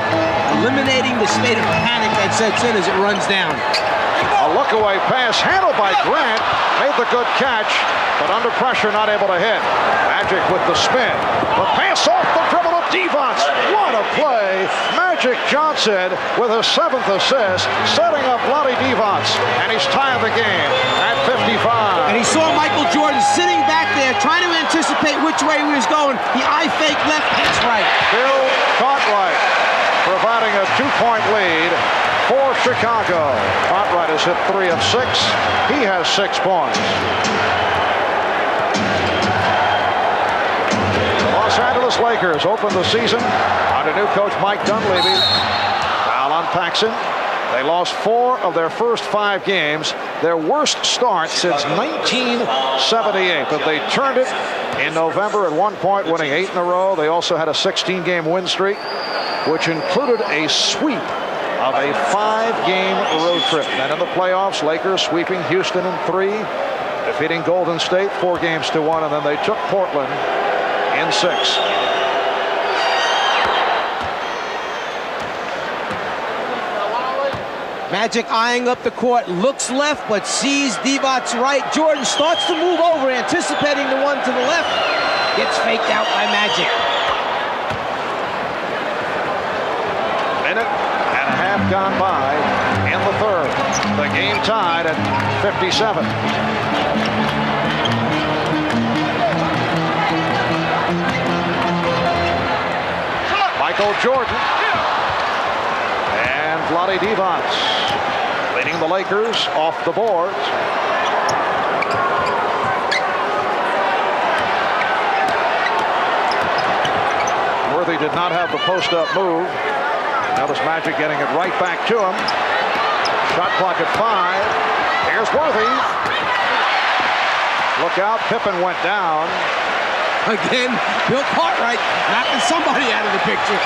eliminating the state of panic that sets in as it runs down. A look-away pass handled by Grant. Made the good catch, but under pressure not able to hit. Magic with the spin. The pass off the dribble of Divac. What a play. Magic Johnson with his 7th assist, setting up Vlade Divac. And he's tying the game at 55. And he saw Michael Jordan sitting back there trying to anticipate which way he was going. He eye fake left, pass right. Bill Cartwright providing a 2-point lead for Chicago. Cartwright has hit 3 of 6. He has 6 points. The Los Angeles Lakers open the season under new coach Mike Dunleavy. Foul on Paxson. They lost 4 of their first 5 games, their worst start since 1978. But they turned it in November at one point, winning 8 in a row. They also had a 16-game win streak, which included a sweep of a 5-game road trip. And in the playoffs, Lakers sweeping Houston in 3, defeating Golden State 4-1, and then they took Portland in 6. Magic eyeing up the court, looks left, but sees Divac's right. Jordan starts to move over, anticipating the one to the left. Gets faked out by Magic. Minute and a half gone by in the third. The game tied at 57. Michael Jordan and Vlade Divac leading the Lakers off the boards. Worthy did not have the post-up move. Notice Magic getting it right back to him. Shot clock at 5. Here's Worthy. Look out, Pippen went down. Again, Bill Cartwright knocking somebody out of the picture.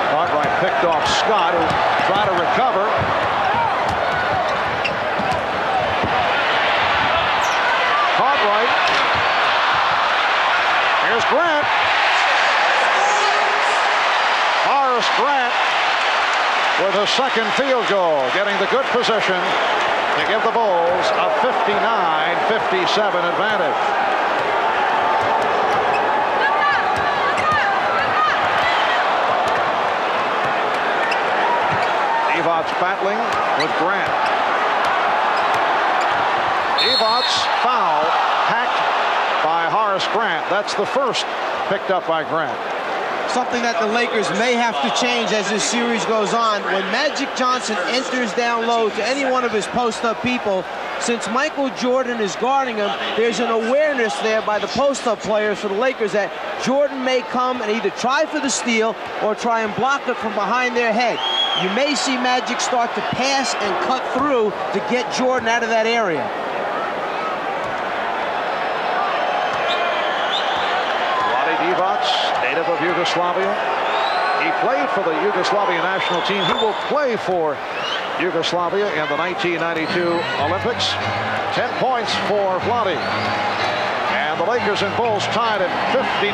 Cartwright picked off Scott, who tried to recover. Cartwright. Here's Grant. Horace Grant with a second field goal, getting the good position to give the Bulls a 59-57 advantage. Divac battling with Grant. Divac foul, hacked by Horace Grant. That's the first picked up by Grant. Something that the Lakers may have to change as this series goes on. When Magic Johnson enters down low to any one of his post-up people, since Michael Jordan is guarding him, there's an awareness there by the post-up players for the Lakers that Jordan may come and either try for the steal or try and block it from behind their head. You may see Magic start to pass and cut through to get Jordan out of that area. Vlade Divac, native of Yugoslavia. He played for the Yugoslavia national team. He will play for Yugoslavia in the 1992 Olympics. 10 points for Vlade. And the Lakers and Bulls tied at 59.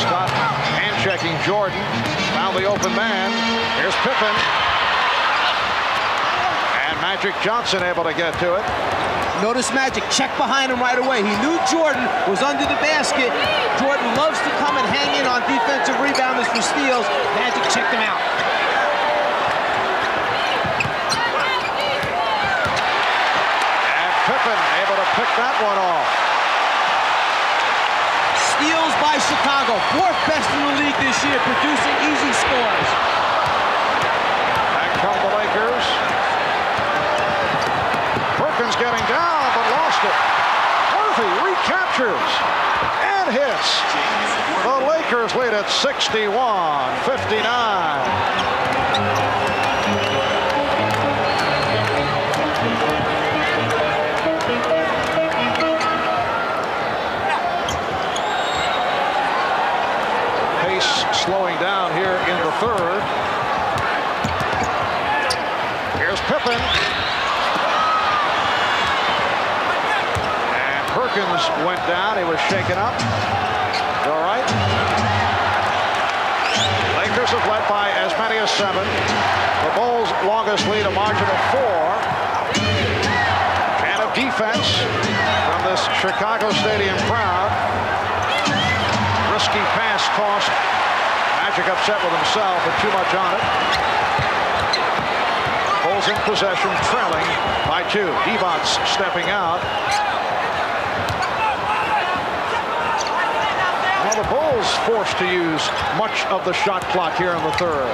Scott hand-checking Jordan. Found the open man. Here's Pippen. And Magic Johnson able to get to it. Notice Magic check behind him right away. He knew Jordan was under the basket. Jordan loves to come and hang in on defensive rebounders for steals. Magic checked him out. And Pippen able to pick that one off. Steals by Chicago. Fourth best in the league this year, producing easy scores. Back come the Lakers. Perkins getting down, but lost it. Worthy recaptures and hits. The Lakers lead at 61-59. Pace slowing down here in the third. Here's Pippen. Perkins went down. He was shaken up. All right. Lakers have led by as many as 7. The Bulls' longest lead, a margin of 4. And of defense from this Chicago Stadium crowd. Risky pass tossed. Magic upset with himself and too much on it. Bulls in possession, trailing by 2. Divac stepping out. The Bulls forced to use much of the shot clock here in the third.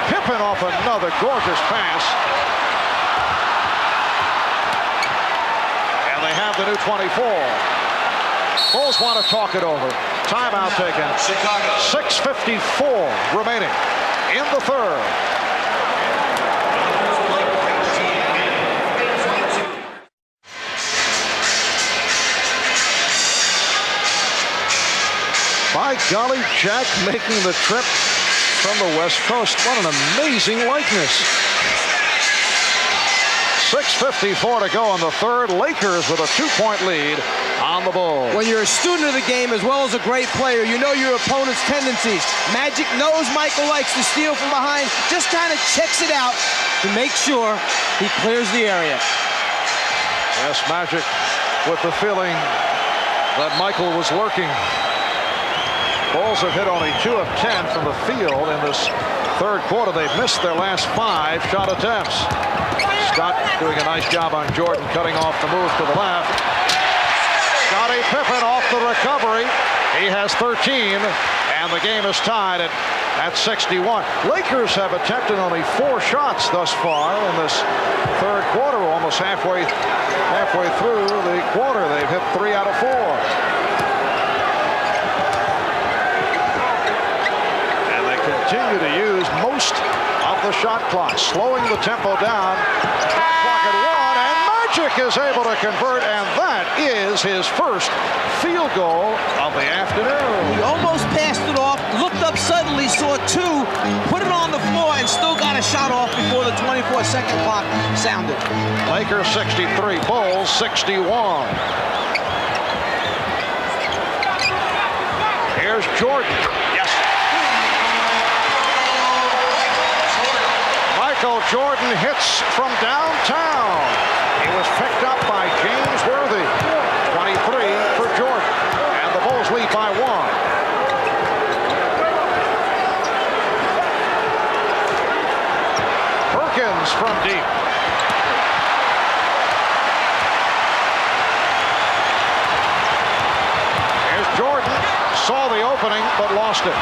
Pippen off another gorgeous pass. And they have the new 24. Bulls want to talk it over. Timeout taken. 6:54 remaining in the third. By golly, Jack making the trip from the West Coast. What an amazing likeness. 6:54 to go in the third. Lakers with a 2-point lead on the Bulls. When you're a student of the game as well as a great player, you know your opponent's tendencies. Magic knows Michael likes to steal from behind, just kind of checks it out to make sure he clears the area. Yes, Magic with the feeling that Michael was lurking. Bulls have hit only 2 of 10 from the field in this third quarter. They've missed their last 5 shot attempts. Scott doing a nice job on Jordan, cutting off the move to the left. Scottie Pippen off the recovery. He has 13, and the game is tied at 61. Lakers have attempted only 4 shots thus far in this third quarter, almost halfway through the quarter. They've hit 3 out of 4. Continue to use most of the shot clock, slowing the tempo down. Shot clock at 1, and Magic is able to convert, and that is his first field goal of the afternoon. He almost passed it off, looked up suddenly, saw 2, put it on the floor, and still got a shot off before the 24-second clock sounded. Lakers 63, Bulls 61. Here's Jordan. Yes. Michael Jordan hits from downtown. He was picked up by James Worthy. 23 for Jordan. And the Bulls lead by 1. Evans from deep. Here's Jordan. Saw the opening, but lost it.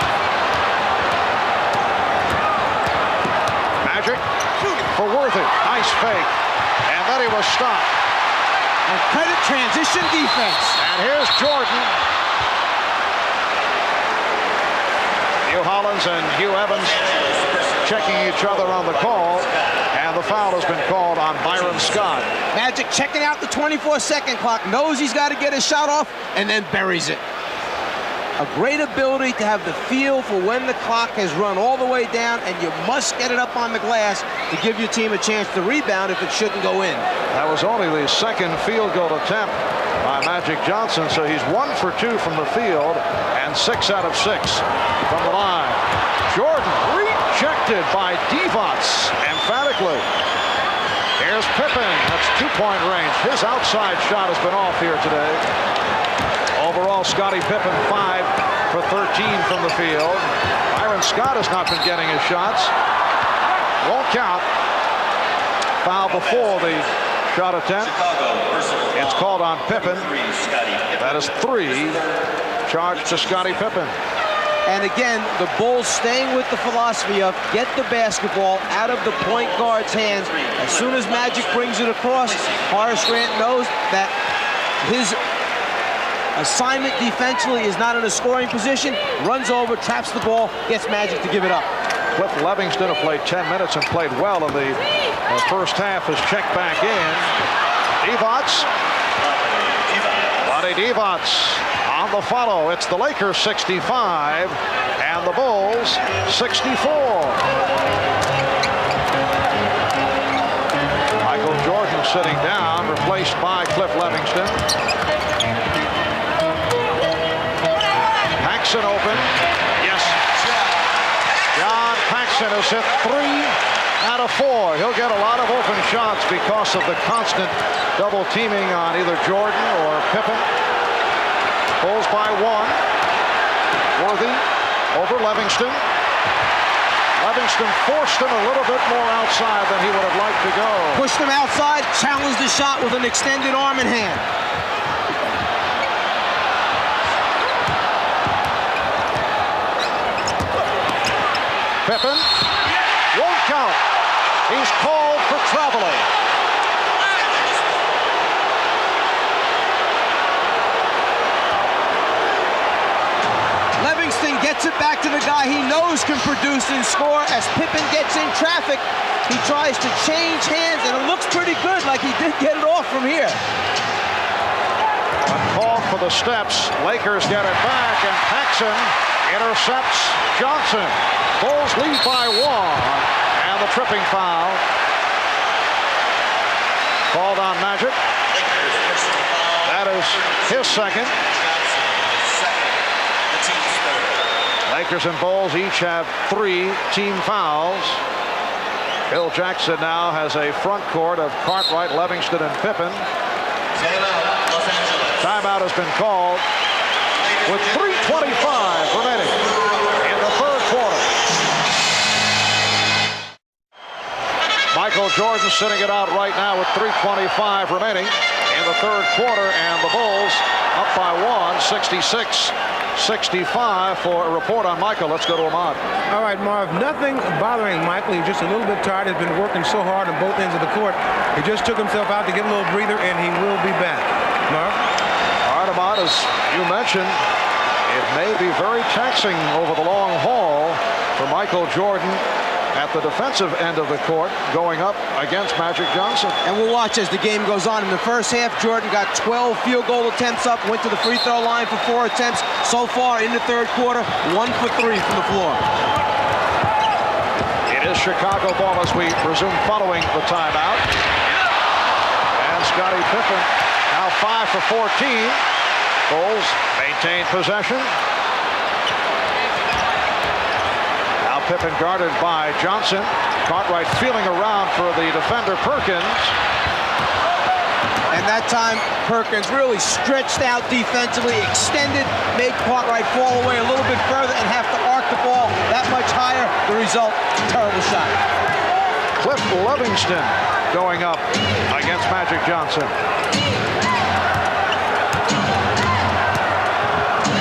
Magic for Worthy. Nice fake. And then he was stopped. And credit transition defense. And here's Jordan. Hugh Hollins and Hugh Evans checking each other on the call. And the foul has been called on Byron Scott. Magic checking out the 24-second clock. Knows he's got to get his shot off and then buries it. A great ability to have the feel for when the clock has run all the way down and you must get it up on the glass to give your team a chance to rebound if it shouldn't go in. That was only the second field goal attempt by Magic Johnson, so he's 1 for 2 from the field and 6 out of 6 from the line. Jordan rejected by Divac emphatically. Here's Pippen. That's 2-point range. His outside shot has been off here today. Overall, Scottie Pippen 5 for 13 from the field. Byron Scott has not been getting his shots. Won't count. Foul before the shot attempt. It's called on Pippen. That is 3 charged to Scottie Pippen. And again, the Bulls staying with the philosophy of get the basketball out of the point guard's hands. As soon as Magic brings it across, Horace Grant knows that his assignment defensively is not in a scoring position, runs over, traps the ball, gets Magic to give it up. Cliff Levingston, who played 10 minutes and played well in the first half, has checked back in. Divac. Lonnie Divac on the follow. It's the Lakers 65 and the Bulls 64. Michael Jordan sitting down, replaced by Cliff Levingston. Paxson open. Yes. John Paxson has hit 3 out of 4. He'll get a lot of open shots because of the constant double teaming on either Jordan or Pippen. Bulls by 1. Worthy over Levingston. Levingston forced him a little bit more outside than he would have liked to go. Pushed him outside, challenged the shot with an extended arm and hand. Pippen won't count. He's called for traveling. Levingston gets it back to the guy he knows can produce and score. As Pippen gets in traffic, he tries to change hands, and it looks pretty good, like he did get it off from here. A call for the steps. Lakers get it back, and Paxson intercepts Johnson. Bulls lead by 1, and the tripping foul called on Magic. That is his second. Lakers and Bulls each have 3 team fouls. Phil Jackson now has a front court of Cartwright, Levingston, and Pippen. Timeout has been called with 3:25 remaining in the third quarter. Michael Jordan sitting it out right now with 3:25 remaining in the third quarter, and the Bulls up by 1, 66-65. For a report on Michael, let's go to Ahmad. All right, Marv, nothing bothering Michael. He's just a little bit tired. He's been working so hard on both ends of the court. He just took himself out to get a little breather, and he will be back. Marv? All right, Ahmad, as you mentioned, it may be very taxing over the long haul for Michael Jordan at the defensive end of the court going up against Magic Johnson. And we'll watch as the game goes on. In the first half, Jordan got 12 field goal attempts up, went to the free throw line for 4 attempts. So far in the third quarter, 1 for 3 from the floor. It is Chicago ball as we resume following the timeout. And Scottie Pippen now 5 for 14. Bulls maintain possession. Pippen guarded by Johnson. Cartwright feeling around for the defender Perkins. And that time, Perkins really stretched out defensively, extended, made Cartwright fall away a little bit further and have to arc the ball that much higher. The result, terrible shot. Cliff Levingston going up against Magic Johnson.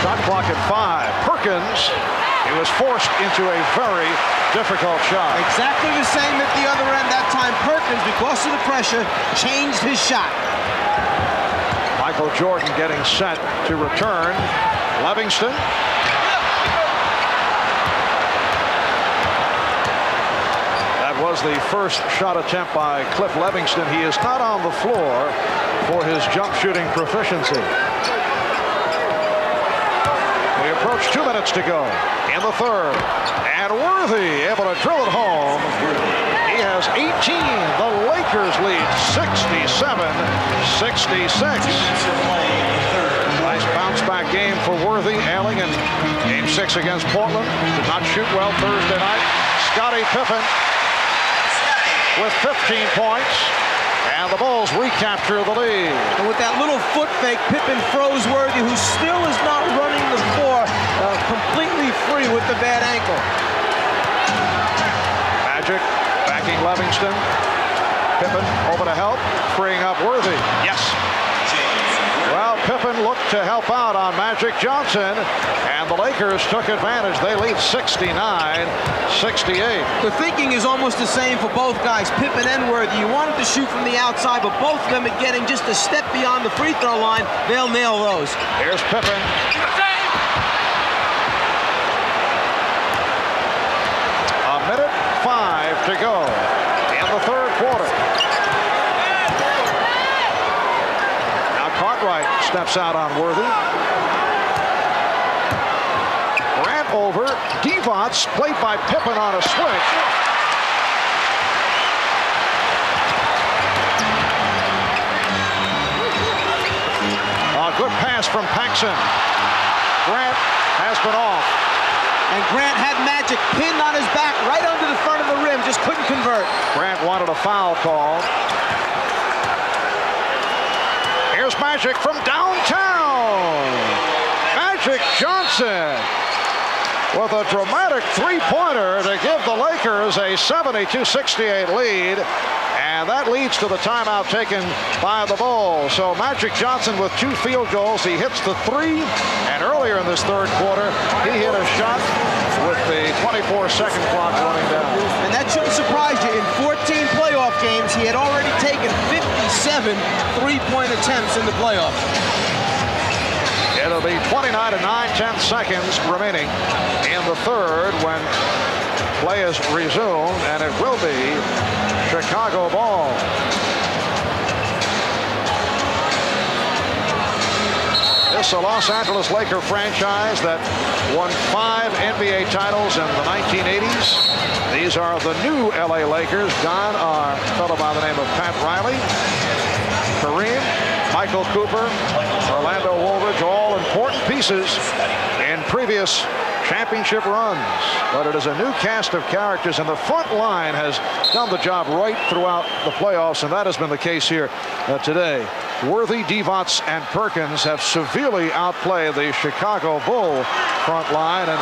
Shot clock at 5. Perkins, he was forced into a very difficult shot. Exactly the same at the other end. That time Perkins, because of the pressure, changed his shot. Michael Jordan getting set to return. Levingston. That was the first shot attempt by Cliff Levingston. He is not on the floor for his jump shooting proficiency. We approach 2 minutes to go in the third. And Worthy able to drill it home. He has 18. The Lakers lead 67-66. Nice bounce back game for Worthy. Ailing in Game 6 against Portland. Did not shoot well Thursday night. Scottie Pippen with 15 points. And the Bulls recapture the lead. And with that little foot fake, Pippen froze Worthy, who still is not running the floor completely free with the bad ankle. Magic backing Levingston. Pippen over to help, freeing up Worthy. Yes. Well, Pippen looked to help out on Magic Johnson, and the Lakers took advantage. They lead 69-68. The thinking is almost the same for both guys, Pippen and Worthy. You want them to shoot from the outside, but both of them are getting just a step beyond the free throw line. They'll nail those. Here's Pippen. A minute 5 to go in the third quarter. Now Cartwright steps out on Worthy. Grant over. Divac played by Pippen on a switch. A good pass from Paxson. Grant has been off. And Grant had Magic pinned on his back right under the front of the rim, just couldn't convert. Grant wanted a foul call. Here's Magic from downtown. Magic Johnson with a dramatic three-pointer to give the Lakers a 72-68 lead. And that leads to the timeout taken by the Bulls. So Magic Johnson with 2 field goals. He hits the 3. And earlier in this third quarter, he hit a shot with the 24-second clock running down. And that shouldn't surprise you. In 14 playoff games, he had already taken 57 three-point attempts in the playoffs. It'll be 29 and 9/10 seconds remaining in the third when play is resumed, and it will be Chicago ball. This is a Los Angeles Laker franchise that won 5 NBA titles in the 1980s. These are the new LA Lakers. Gone are a fellow by the name of Pat Riley, Kareem, Michael Cooper, Orlando Woolridge, all important pieces in previous championship runs. But it is a new cast of characters, and the front line has done the job right throughout the playoffs, and that has been the case here today. Worthy, Divac, and Perkins have severely outplayed the Chicago Bull front line, and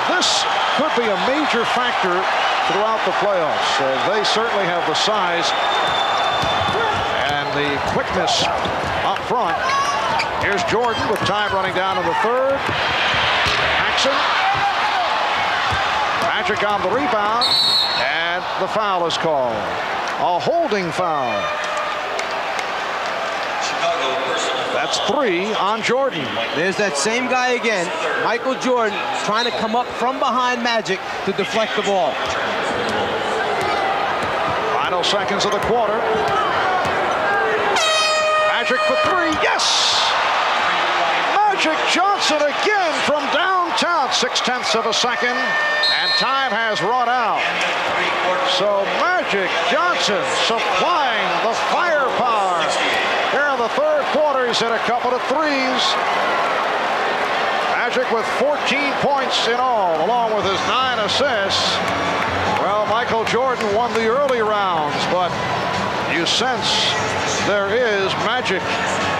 this could be a major factor throughout the playoffs. They certainly have the size and the quickness up front. Here's Jordan with time running down in the third. Paxson. Magic on the rebound, and the foul is called. A holding foul. That's 3 on Jordan. There's that same guy again, Michael Jordan, trying to come up from behind Magic to deflect the ball. Final seconds of the quarter. Magic for 3. Yes! Magic Johnson again from downtown. 0.6 of a second, and time has run out. So Magic Johnson supplying the firepower. Here in the third quarter, he's hit a couple of threes. Magic with 14 points in all, along with his 9 assists. Well, Michael Jordan won the early rounds, but you sense there is magic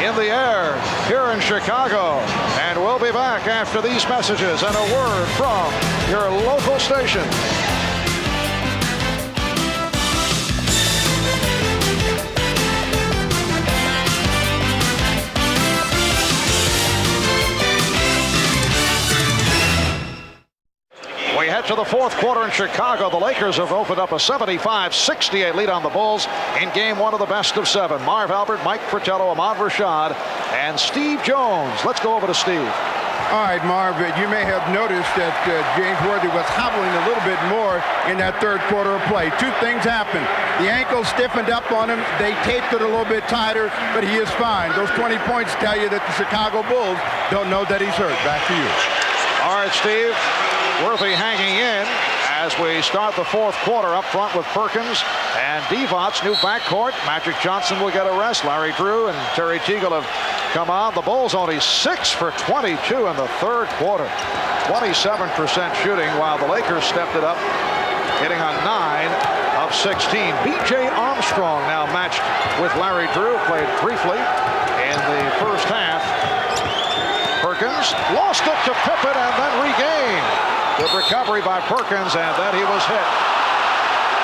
in the air here in Chicago. And we'll be back after these messages and a word from your local station. the fourth quarter in Chicago. The Lakers have opened up a 75-68 lead on the Bulls in game one of the best of seven. Marv Albert, Mike Fratello, Ahmad Rashad, and Steve Jones. Let's go over to Steve. All right, Marv, you may have noticed that James Worthy was hobbling a little bit more in that third quarter of play. Two things happened. The ankle stiffened up on him. They taped it a little bit tighter, but he is fine. Those 20 points tell you that the Chicago Bulls don't know that he's hurt. Back to you. All right, Steve. Worthy hanging in as we start the fourth quarter up front with Perkins and Divac, new backcourt. Magic Johnson will get a rest. Larry Drew and Terry Teagle have come on. The Bulls only 6 for 22 in the third quarter. 27% shooting, while the Lakers stepped it up, hitting on 9 of 16. B.J. Armstrong now matched with Larry Drew, played briefly in the first half. Perkins lost it to Pippen and then regained. Good recovery by Perkins, and then he was hit.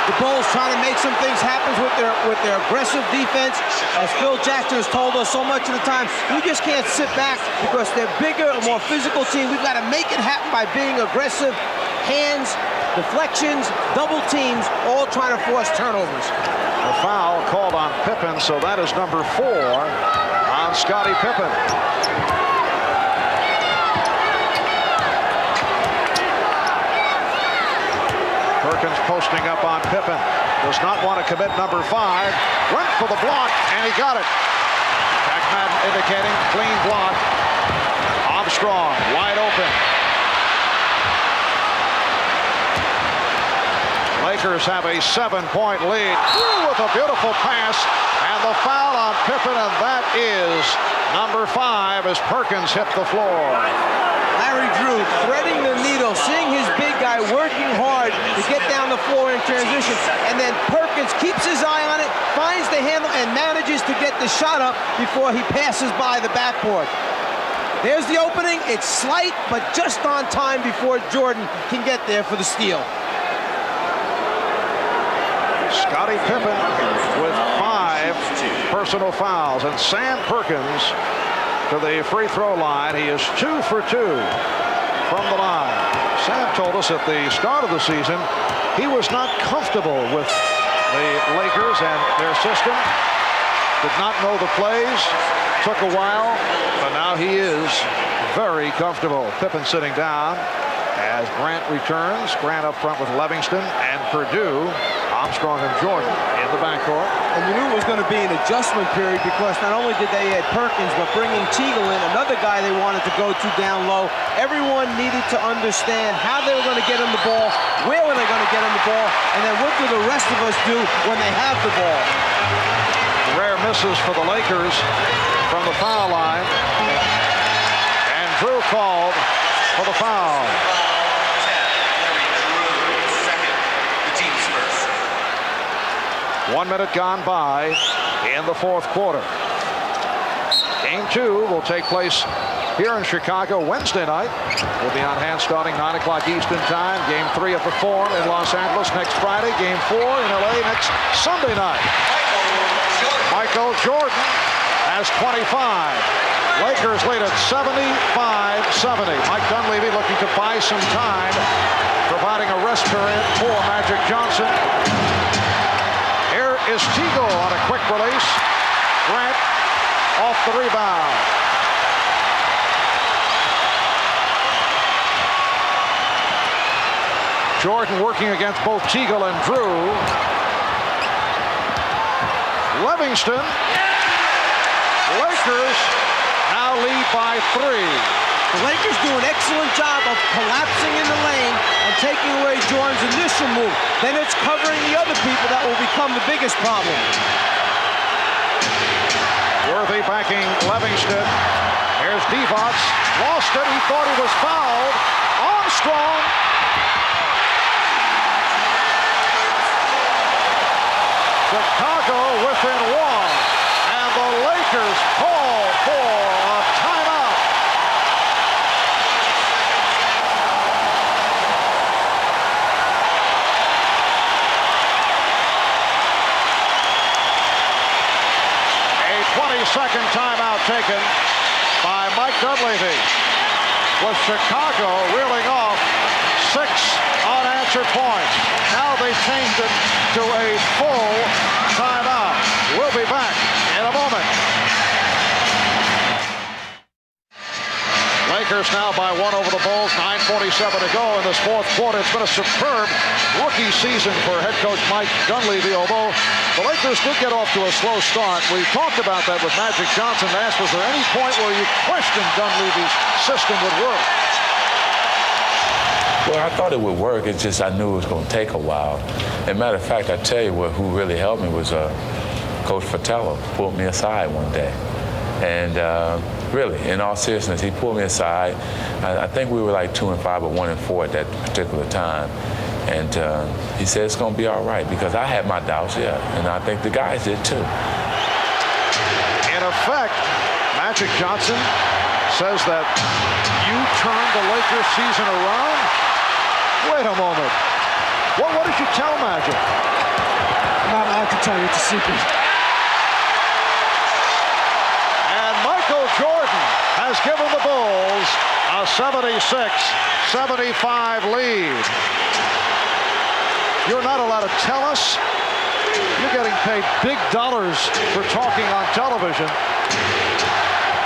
The Bulls trying to make some things happen with their aggressive defense. As Phil Jackson has told us so much of the time, we just can't sit back because they're bigger, a more physical team. We've got to make it happen by being aggressive. Hands, deflections, double teams, all trying to force turnovers. The foul called on Pippen, so that is number 4 on Scottie Pippen. Perkins posting up on Pippen. Does not want to commit number 5. Went for the block, and he got it. Jack Madden indicating clean block. Armstrong wide open. Lakers have a 7-point lead. Through with a beautiful pass, and the foul on Pippen, and that is number 5 as Perkins hit the floor. Larry Drew threading the needle, seeing his big guy working hard to get down the floor in transition, and then Perkins keeps his eye on it, finds the handle, and manages to get the shot up before he passes by the backboard. There's the opening. It's slight, but just on time before Jordan can get there for the steal. Scottie Pippen with 5 personal fouls, and Sam Perkins to the free throw line. He is 2 for 2 from the line. Sam told us at the start of the season he was not comfortable with the Lakers and their system. Did not know the plays. Took a while, but now he is very comfortable. Pippen sitting down as Grant returns. Grant up front with Livingston and Purdue. Armstrong and Jordan in the backcourt. And you knew it was going to be an adjustment period because not only did they add Perkins, but bringing Teagle in, another guy they wanted to go to down low. Everyone needed to understand how they were going to get him the ball, where were they going to get him the ball, and then what do the rest of us do when they have the ball. Rare misses for the Lakers from the foul line. And Drew called for the foul. 1 minute gone by in the fourth quarter. Game 2 will take place here in Chicago Wednesday night. We'll be on hand starting 9 o'clock Eastern time. Game 3 at the Forum in Los Angeles next Friday. Game 4 in LA next Sunday night. Michael Jordan has 25. Lakers lead at 75-70. Mike Dunleavy looking to buy some time, providing a rest period for Magic Johnson. Here is Teagle on a quick release. Grant off the rebound. Jordan working against both Teagle and Drew. Livingston. Lakers now lead by 3. The Lakers do an excellent job of collapsing in the lane and taking away Jordan's initial move. Then it's covering the other people that will become the biggest problem. Worthy backing Livingston. Here's Divac. Lost it. He thought he was fouled. Armstrong. Chicago within 1. And the Lakers call for a timeout. A 20-second timeout taken by Mike Dunleavy, with Chicago reeling off 6 on answer points. Now they've changed it to a full timeout. We'll be back in a moment. Lakers now by 1 over the Bulls. 9:47 to go in this fourth quarter. It's been a superb rookie season for head coach Mike Dunleavy, although the Lakers did get off to a slow start. We talked about that with Magic Johnson. Asked, was there any point where you questioned Dunleavy's system would work? Well, I thought it would work. It's just I knew it was going to take a while. As a matter of fact, I tell you who really helped me was Coach Fratello. Pulled me aside one day. And really, in all seriousness, he pulled me aside. I think we were like 2-5 or 1-4 at that particular time. And he said it's going to be all right, because I had my doubts, yeah. And I think the guys did too. In effect, Magic Johnson says that you turned the Lakers season around. Wait a moment. What did you tell Magic? I'm not allowed to tell you. It's a secret. And Michael Jordan has given the Bulls a 76-75 lead. You're not allowed to tell us. You're getting paid big dollars for talking on television.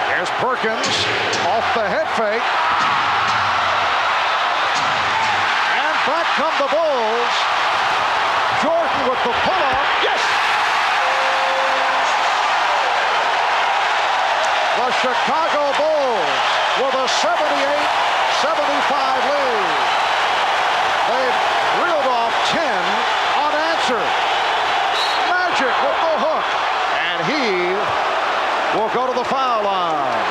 Here's Perkins off the head fake. And back come the Bulls. Jordan with the pull-up. Yes! The Chicago Bulls with a 78-75 lead. They've reeled off 10 unanswered. Magic with the hook. And he will go to the foul line.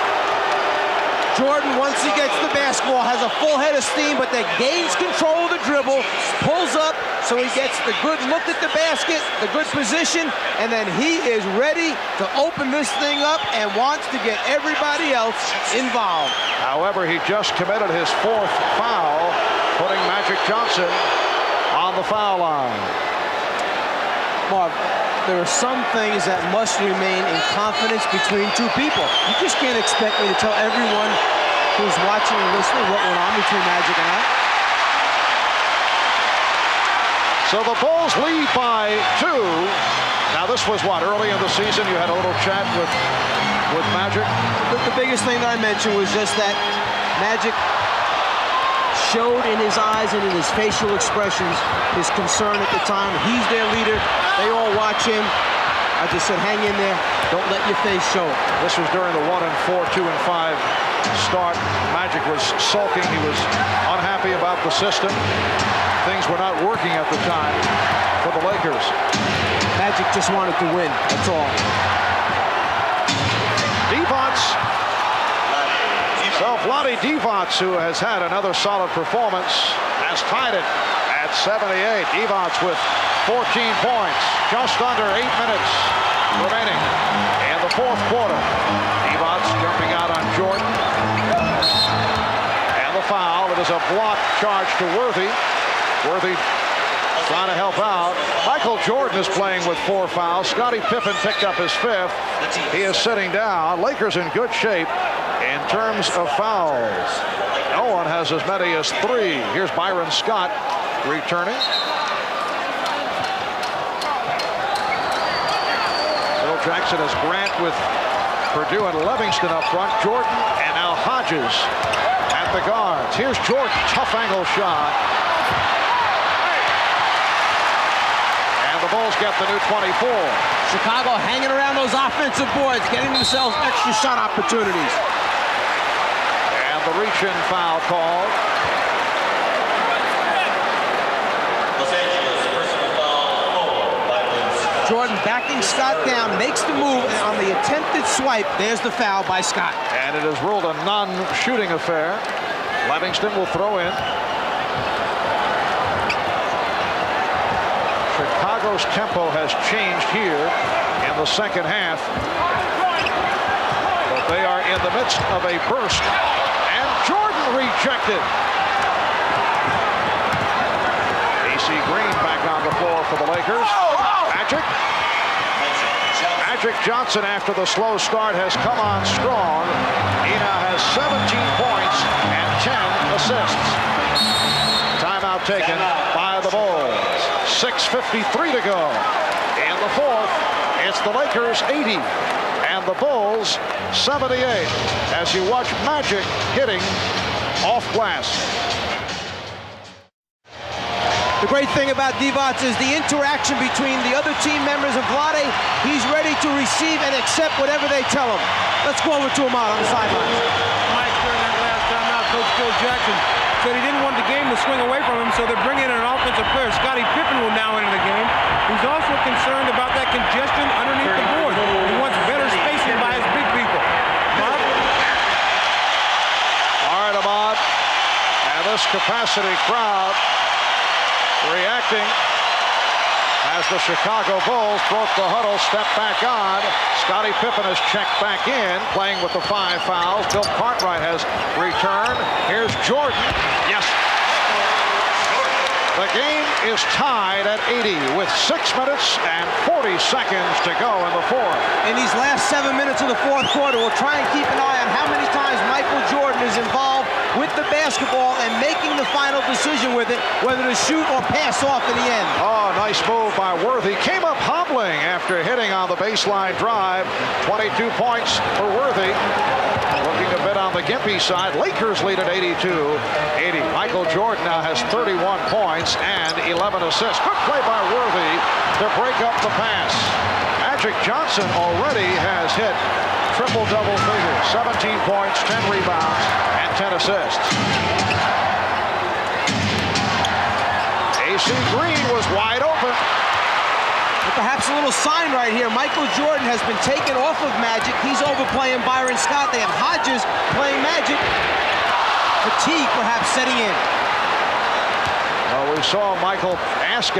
Jordan, once he gets the basketball, has a full head of steam, but then gains control of the dribble, pulls up, so he gets the good look at the basket, the good position, and then he is ready to open this thing up and wants to get everybody else involved. However, he just committed his fourth foul, putting Magic Johnson on the foul line. Mark, there are some things that must remain in confidence between two people. You just can't expect me to tell everyone who's watching and listening what went on between Magic and I. So the Bulls lead by 2. Now this was what, early in the season? You had a little chat with Magic? The biggest thing that I mentioned was just that Magic showed in his eyes and in his facial expressions his concern at the time. He's their leader. They all watch him. I just said, hang in there. Don't let your face show it. This was during the 1-4, 2-5 start. Magic was sulking. He was unhappy about the system. Things were not working at the time for the Lakers. Magic just wanted to win. That's all. Divac. So Vlade Divac, who has had another solid performance, has tied it at 78. Divac with 14 points, just under 8 minutes remaining in the fourth quarter. Divac jumping out on Jordan. And the foul. It is a block charge to Worthy. Worthy trying to help out. Michael Jordan is playing with 4 fouls. Scottie Pippen picked up his 5th. He is sitting down. Lakers in good shape in terms of fouls. No one has as many as 3. Here's Byron Scott returning. Phil Jackson has Grant with Purdue and Livingston up front. Jordan and now Hodges at the guards. Here's Jordan, tough angle shot. And the Bulls get the new 24. Chicago hanging around those offensive boards, getting themselves extra shot opportunities. And the reach-in foul called. Jordan backing Scott down, makes the move, and on the attempted swipe, there's the foul by Scott. And it is ruled a non-shooting affair. Livingston will throw in. Chicago's tempo has changed here in the second half. But they are in the midst of a burst. And Jordan rejected. AC Green back on the floor for the Lakers. Magic Johnson, after the slow start, has come on strong. He now has 17 points and 10 assists. Timeout taken by by the Bulls. 6:53 to go. In the fourth, it's the Lakers 80 and the Bulls 78 as you watch Magic hitting off glass. The great thing about Divac is the interaction between the other team members and Vlade. He's ready to receive and accept whatever they tell him. Let's go over to Ahmad on the sidelines. Mike, during that last timeout, Coach Phil Jackson said he didn't want the game to swing away from him, so they're bringing in an offensive player. Scottie Pippen will now enter the game. He's also concerned about that congestion underneath the board. He wants better spacing by his big people. Ahmad? All right, Ahmad. And this capacity crowd reacting as the Chicago Bulls broke the huddle, step back on. Scottie Pippen is checked back in, playing with the 5 fouls. Bill Cartwright has returned. Here's Jordan. Yes. The game is tied at 80 with 6 minutes and 40 seconds to go in the fourth. In these last 7 minutes of the fourth quarter, we'll try and keep an eye on how many times Michael Jordan is involved with the basketball and making the final decision with it, whether to shoot or pass off in the end. Oh, nice move by Worthy. Came up hobbling after hitting on the baseline drive. 22 points for Worthy. Looking a bit on the Gimpy side. Lakers lead at 82-80. Michael Jordan now has 31 points and 11 assists. Good play by Worthy to break up the pass. Magic Johnson already has hit triple-double figures. 17 points, 10 rebounds, and 10 assists. AC Green was wide open. Perhaps a little sign right here. Michael Jordan has been taken off of Magic. He's overplaying Byron Scott. They have Hodges playing Magic. Fatigue perhaps setting in. Well, we saw Michael ask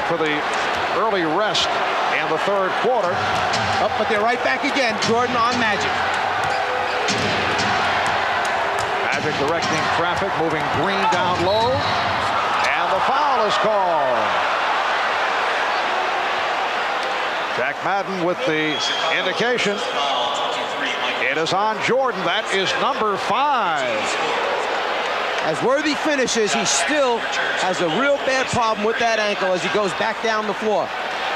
for the early rest in the third quarter. Oh, but they're right back again. Jordan on Magic. Magic directing traffic, moving Green down low. And the foul is called. Jack Madden with the indication. It is on Jordan. That is number 5. As Worthy finishes, he still has a real bad problem with that ankle as he goes back down the floor.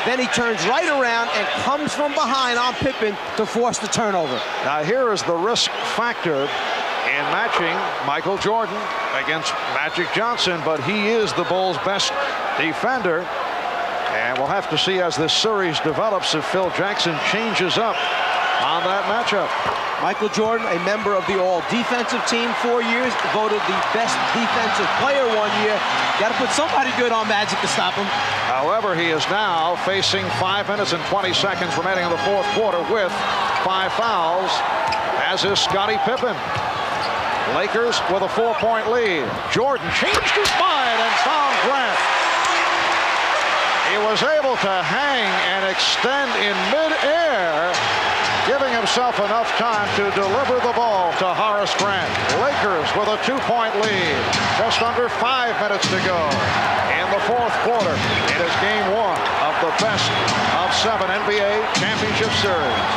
Then he turns right around and comes from behind on Pippen to force the turnover. Now here is the risk factor in matching Michael Jordan against Magic Johnson, but he is the Bulls' best defender. And we'll have to see as this series develops if Phil Jackson changes up on that matchup. Michael Jordan, a member of the all-defensive team 4 years, voted the best defensive player 1 year. Got to put somebody good on Magic to stop him. However, he is now facing 5 minutes and 20 seconds remaining in the fourth quarter with 5 fouls, as is Scottie Pippen. Lakers with a 4-point lead. Jordan changed his mind and found Grant. He was able to hang and extend in midair, giving himself enough time to deliver the ball to Horace Grant. Lakers with a 2-point lead. Just under 5 minutes to go in the fourth quarter. It is game 1 of the best of 7 NBA championship series.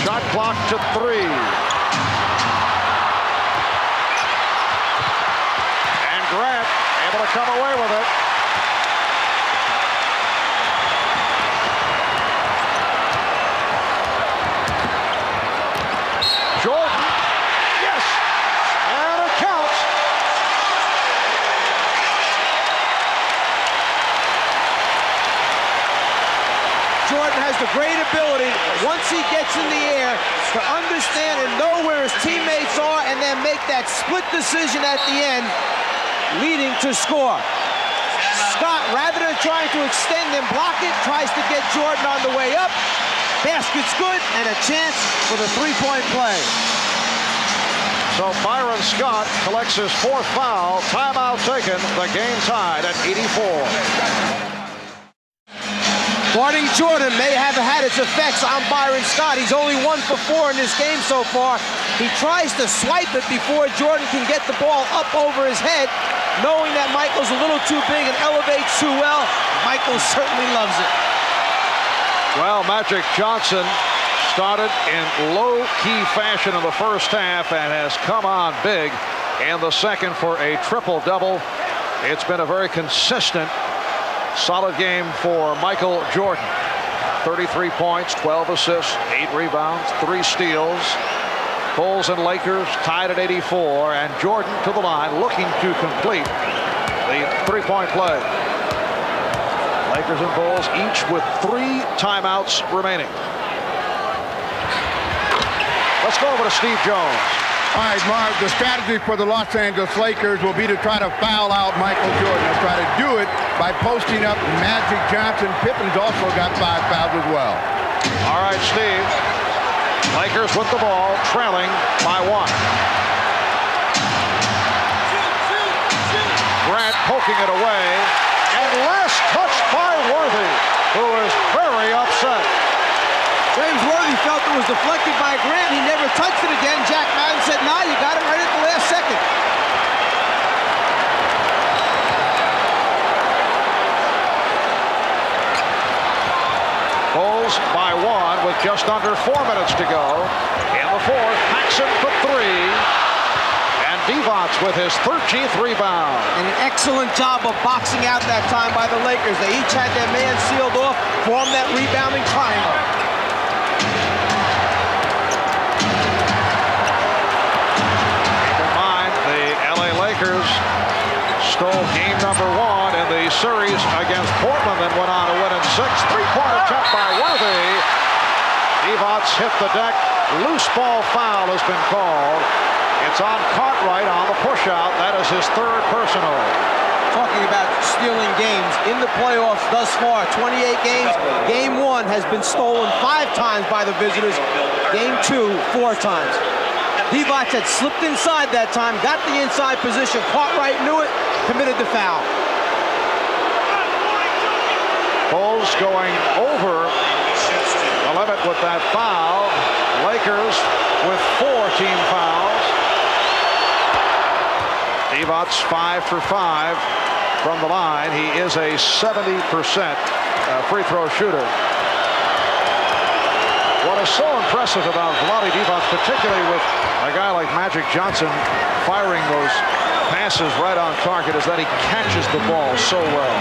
Shot clock to 3. And Grant able to come away with it. Jordan, yes, and it counts. Jordan has the great ability, once he gets in the air, to understand and know where his teammates are and then make that split decision at the end, leading to score. Scott, rather than trying to extend and block it, tries to get Jordan on the way up. Basket's good, and a chance for the 3-point play. So Byron Scott collects his 4th foul. Timeout taken. The game tied at 84. Guarding Jordan may have had its effects on Byron Scott. He's only 1 for 4 in this game so far. He tries to swipe it before Jordan can get the ball up over his head, knowing that Michael's a little too big and elevates too well. Michael certainly loves it. Well, Magic Johnson started in low-key fashion in the first half and has come on big in the second for a triple-double. It's been a very consistent, solid game for Michael Jordan. 33 points, 12 assists, 8 rebounds, 3 steals. Bulls and Lakers tied at 84, and Jordan to the line looking to complete the three-point play. Lakers and Bulls each with 3 timeouts remaining. Let's go over to Steve Jones. All right, Marv, the strategy for the Los Angeles Lakers will be to try to foul out Michael Jordan. They'll try to do it by posting up Magic Johnson. Pippen's also got 5 fouls as well. All right, Steve. Lakers with the ball, trailing by 1. Grant poking it away, and last touched by Worthy, who is very upset. James Worthy felt it was deflected by Grant. He never touched it again. Jack Madden said, "Nah, you got it right at the last second." Bulls by 1 with just under 4 minutes to go. In the fourth, Paxson for 3. And Divac with his 13th rebound. And an excellent job of boxing out that time by the Lakers. They each had their man sealed off, formed that rebounding triangle. Keep in mind, the LA Lakers stole game number 1 in the series against Portland, then went on to win in 6. Three-point attempt by Worthy. Divac hit the deck. Loose ball foul has been called. It's on Cartwright on the push-out. That is his 3rd personal. Talking about stealing games in the playoffs thus far, 28 games. Game 1 has been stolen 5 times by the visitors. Game 2, 4 times. Divac had slipped inside that time, got the inside position. Cartwright knew it, committed the foul. Bulls going over the limit with that foul. Lakers with 4 team fouls. Divac 5 for 5 from the line. He is a 70% free throw shooter. What is so impressive about Vlade Divac, particularly with a guy like Magic Johnson firing those passes right on target, is that he catches the ball so well.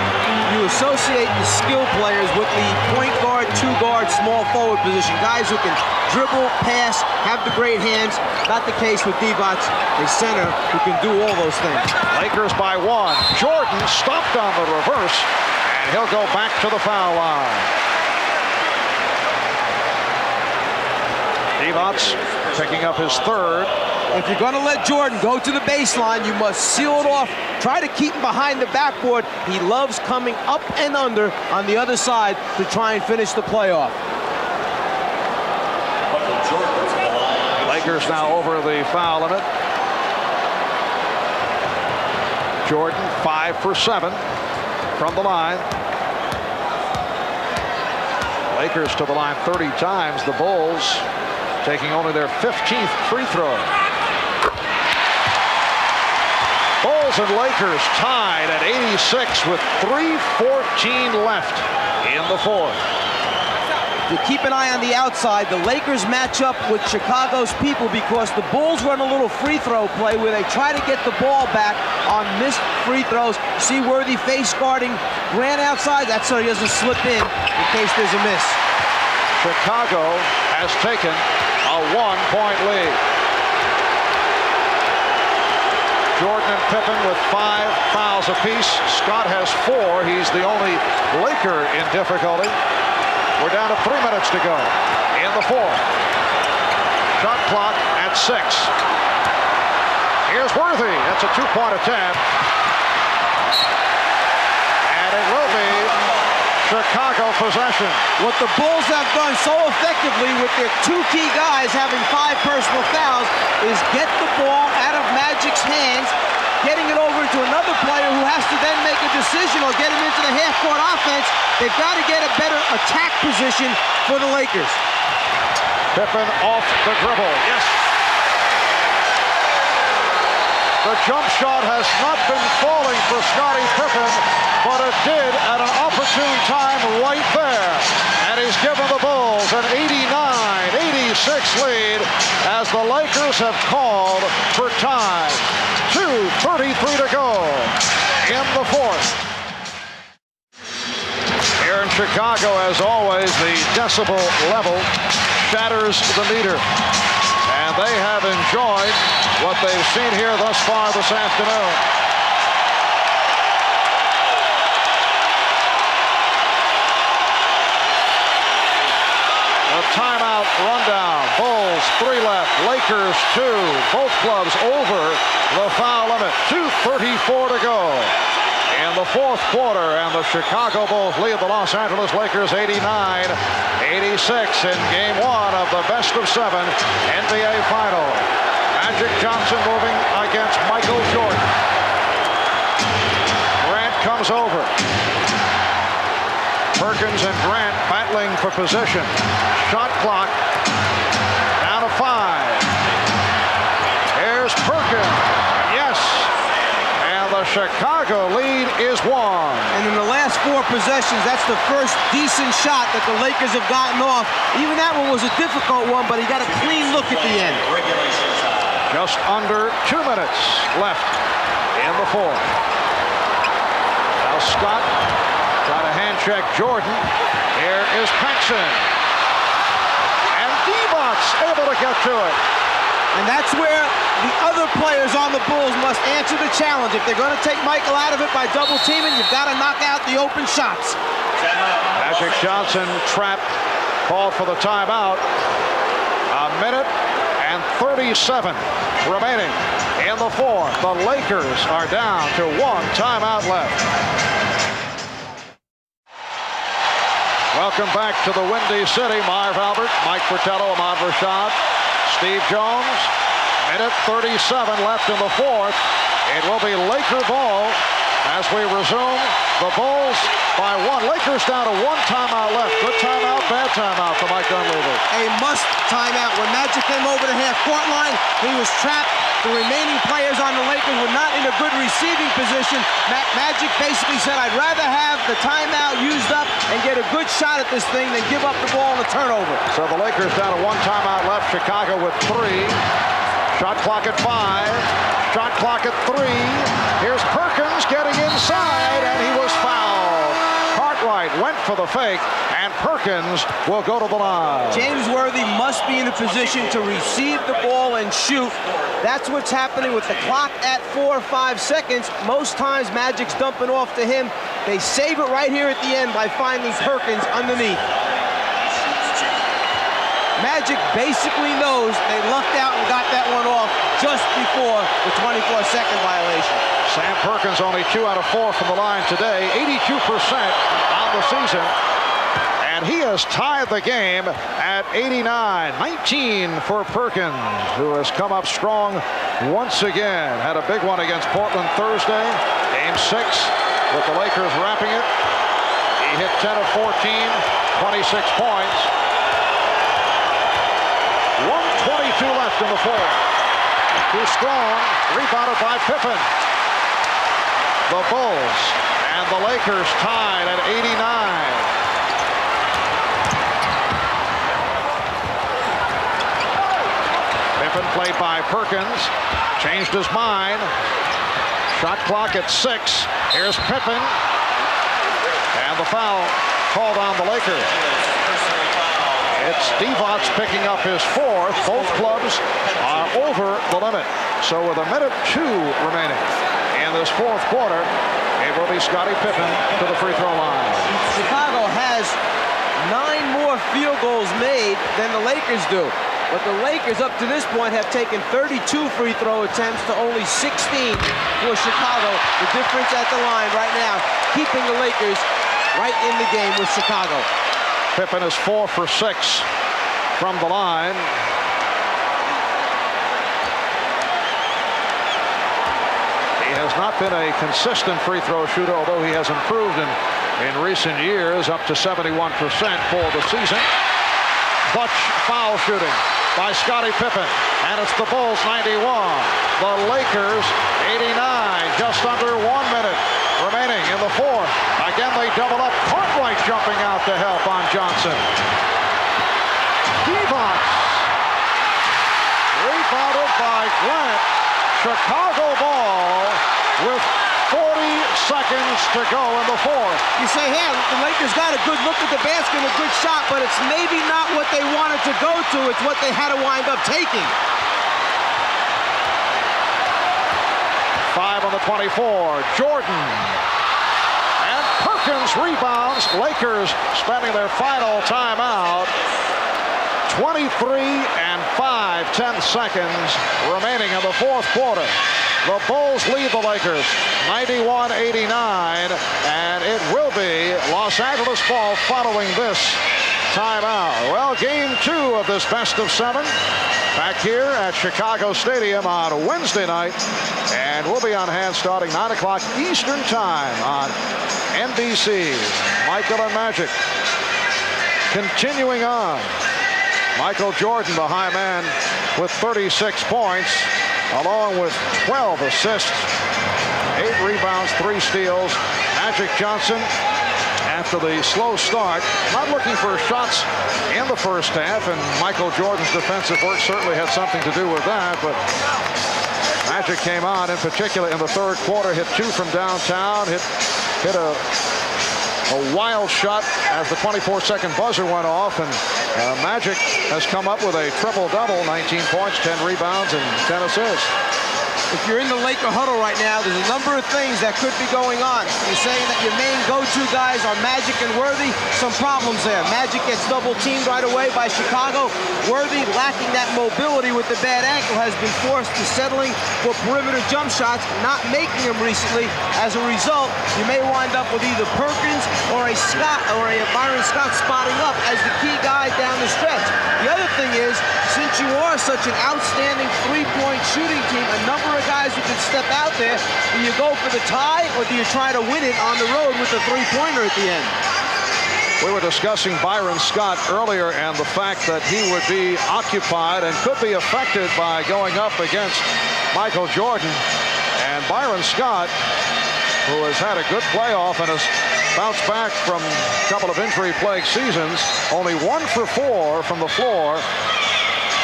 You associate the skill players with the point guard, 2 guard, small forward position. Guys who can dribble, pass, have the great hands. Not the case with Divac, a center who can do all those things. Lakers by 1. Jordan stopped on the reverse, and he'll go back to the foul line. Divac picking up his 3rd. If you're going to let Jordan go to the baseline, you must seal it off. Try to keep him behind the backboard. He loves coming up and under on the other side to try and finish the playoff. Lakers now over the foul limit. Jordan 5 for 7 from the line. Lakers to the line 30 times. The Bulls taking only their 15th free throw. Bulls and Lakers tied at 86 with 3:14 left in the fourth. You keep an eye on the outside. The Lakers match up with Chicago's people because the Bulls run a little free throw play where they try to get the ball back on missed free throws. See Worthy face guarding Grant outside. That's so he doesn't slip in case there's a miss. Chicago has taken a 1-point lead. Jordan and Pippen with 5 fouls apiece. Scott has 4. He's the only Laker in difficulty. We're down to 3 minutes to go in the fourth. Shot clock at 6. Here's Worthy. That's a 2-point attempt. And it will be Chicago possession. What the Bulls have done so effectively with their 2 key guys having 5 personal fouls is get the ball out of Magic's hands, getting it over to another player who has to then make a decision or get him into the half-court offense. They've got to get a better attack position for the Lakers. Pippen off the dribble. Yes. The jump shot has not been falling for Scottie Pippen, but it did at an opportune time right there. And he's given the Bulls an 89-86 lead as the Lakers have called for time. 2:33 to go in the fourth. Here in Chicago, as always, the decibel level shatters the meter. And they have enjoyed what they've seen here thus far this afternoon. The timeout rundown. Bulls 3 left, Lakers 2. Both clubs over the foul limit. 2:34 to go in the fourth quarter, and the Chicago Bulls lead the Los Angeles Lakers 89-86 in game 1 of the best of 7 NBA final. Magic Johnson moving against Michael Jordan. Grant comes over. Perkins and Grant battling for position. Shot clock down to 5. Here's Perkins. Yes. And the Chicago lead is 1. And in the last 4 possessions, that's the first decent shot that the Lakers have gotten off. Even that one was a difficult one, but he got a clean look at the end. Just under 2 minutes left in the fourth. Now Scott trying to hand check Jordan. Here is Paxson. And Divac able to get to it. And that's where the other players on the Bulls must answer the challenge. If they're going to take Michael out of it by double teaming, you've got to knock out the open shots. Magic Johnson trapped, called for the timeout. A minute and 37 remaining in the fourth. The Lakers are down to 1 timeout left. Welcome back to the Windy City. Marv Albert, Mike Fratello, Ahmad Rashad, Steve Jones. Minute 37 left in the fourth. It will be Laker ball as we resume. The Bulls by 1. Lakers down to 1 timeout left. Good timeout, bad timeout for Mike Dunleavy. A must timeout. When Magic came over the half-court line, he was trapped. The remaining players on the Lakers were not in a good receiving position. Magic basically said, I'd rather have the timeout used up and get a good shot at this thing than give up the ball on a turnover. So the Lakers down to 1 timeout left. Chicago with 3. Shot clock at 5. Shot clock at 3. Here's Perkins getting inside, and he was fouled. Cartwright went for the fake, and Perkins will go to the line. James Worthy must be in a position to receive the ball and shoot. That's what's happening with the clock at 4 or 5 seconds. Most times Magic's dumping off to him. They save it right here at the end by finding Perkins underneath. Magic basically knows they lucked out and got that one off just before the 24-second violation. Sam Perkins only 2 out of 4 from the line today, 82% on the season. And he has tied the game at 89-19 for Perkins, who has come up strong once again. Had a big one against Portland Thursday, game 6, with the Lakers wrapping it. He hit 10 of 14, 26 points. 1:22 left in the fourth. Too strong, rebounded by Pippen. The Bulls and the Lakers tied at 89. Pippen played by Perkins, changed his mind. Shot clock at 6. Here's Pippen. And the foul called on the Lakers. It's Divac picking up his 4th. Both clubs are over the limit. So with a minute 2 remaining in this fourth quarter, it will be Scottie Pippen to the free throw line. Chicago has 9 more field goals made than the Lakers do. But the Lakers up to this point have taken 32 free throw attempts to only 16 for Chicago. The difference at the line right now, keeping the Lakers right in the game with Chicago. Pippen is 4 for 6 from the line. He has not been a consistent free throw shooter, although he has improved in recent years, up to 71% for the season. Clutch foul shooting by Scottie Pippen, and it's the Bulls 91, the Lakers 89, just under 1 minute remaining in the fourth. Again, they double up. Cartwright jumping out to help on Johnson. Divac rebounded by Grant. Chicago ball with 40 seconds to go in the fourth. You say, hey, the Lakers got a good look at the basket, a good shot, but it's maybe not what they wanted to go to. It's what they had to wind up taking. 5 on the 24. Jordan. And Perkins rebounds. Lakers spending their final timeout. 23 and 5/10 seconds remaining in the fourth quarter. The Bulls lead the Lakers 91-89, and it will be Los Angeles ball following this timeout. Well, game 2 of this best of 7 back here at Chicago Stadium on Wednesday night, and we'll be on hand starting 9 o'clock Eastern time on NBC. Michael and Magic continuing on. Michael Jordan, the high man, with 36 points, along with 12 assists, 8 rebounds, 3 steals. Magic Johnson, after the slow start, not looking for shots in the first half, and Michael Jordan's defensive work certainly had something to do with that, but Magic came on, in particular in the third quarter, hit 2 from downtown, hit a wild shot as the 24-second buzzer went off, and Magic has come up with a triple-double, 19 points, 10 rebounds, and 10 assists. If you're in the Laker huddle right now, there's a number of things that could be going on. You're saying that your main go-to guys are Magic and Worthy. Some problems there. Magic gets double-teamed right away by Chicago. Worthy, lacking that mobility with the bad ankle, has been forced to settling for perimeter jump shots, not making them recently. As a result, you may wind up with either Perkins or a Byron Scott spotting up as the key guy down the stretch. The other thing is, since you are such an outstanding three-point shooting team, a number of guys who can step out there, do you go for the tie or do you try to win it on the road with a three-pointer at the end? We were discussing Byron Scott earlier and the fact that he would be occupied and could be affected by going up against Michael Jordan. And Byron Scott, who has had a good playoff and has bounced back from a couple of injury-plagued seasons, only 1 for 4 from the floor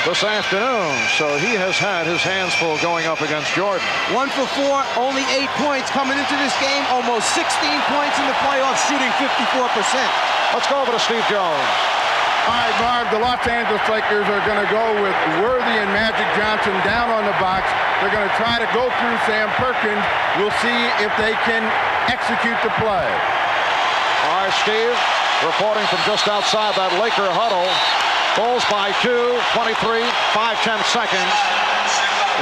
this afternoon, so he has had his hands full going up against Jordan. 1 for 4, only 8 points coming into this game, almost 16 points in the playoffs, shooting 54%. Let's go over to Steve Jones. All right, Marv, the Los Angeles Lakers are going to go with Worthy and Magic Johnson down on the box. They're going to try to go through Sam Perkins. We'll see if they can execute the play. All right, Steve, reporting from just outside that Laker huddle. Bulls by 2, 23, 5/10 seconds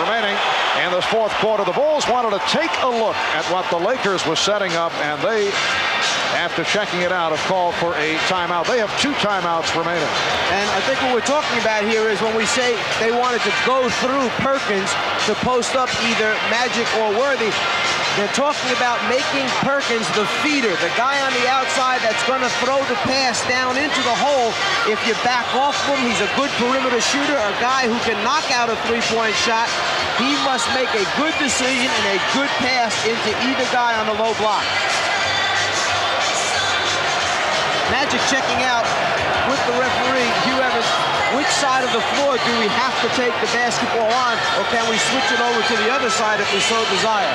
remaining in this fourth quarter. The Bulls wanted to take a look at what the Lakers were setting up, and they, after checking it out, have called for a timeout. They have 2 timeouts remaining. And I think what we're talking about here is when we say they wanted to go through Perkins to post up either Magic or Worthy, they're talking about making Perkins the feeder, the guy on the outside that's going to throw the pass down into the hole. If you back off him, he's a good perimeter shooter, a guy who can knock out a three-point shot. He must make a good decision and a good pass into either guy on the low block. Magic checking out with the referee, Hugh Evans. Which side of the floor do we have to take the basketball on, or can we switch it over to the other side if we so desire?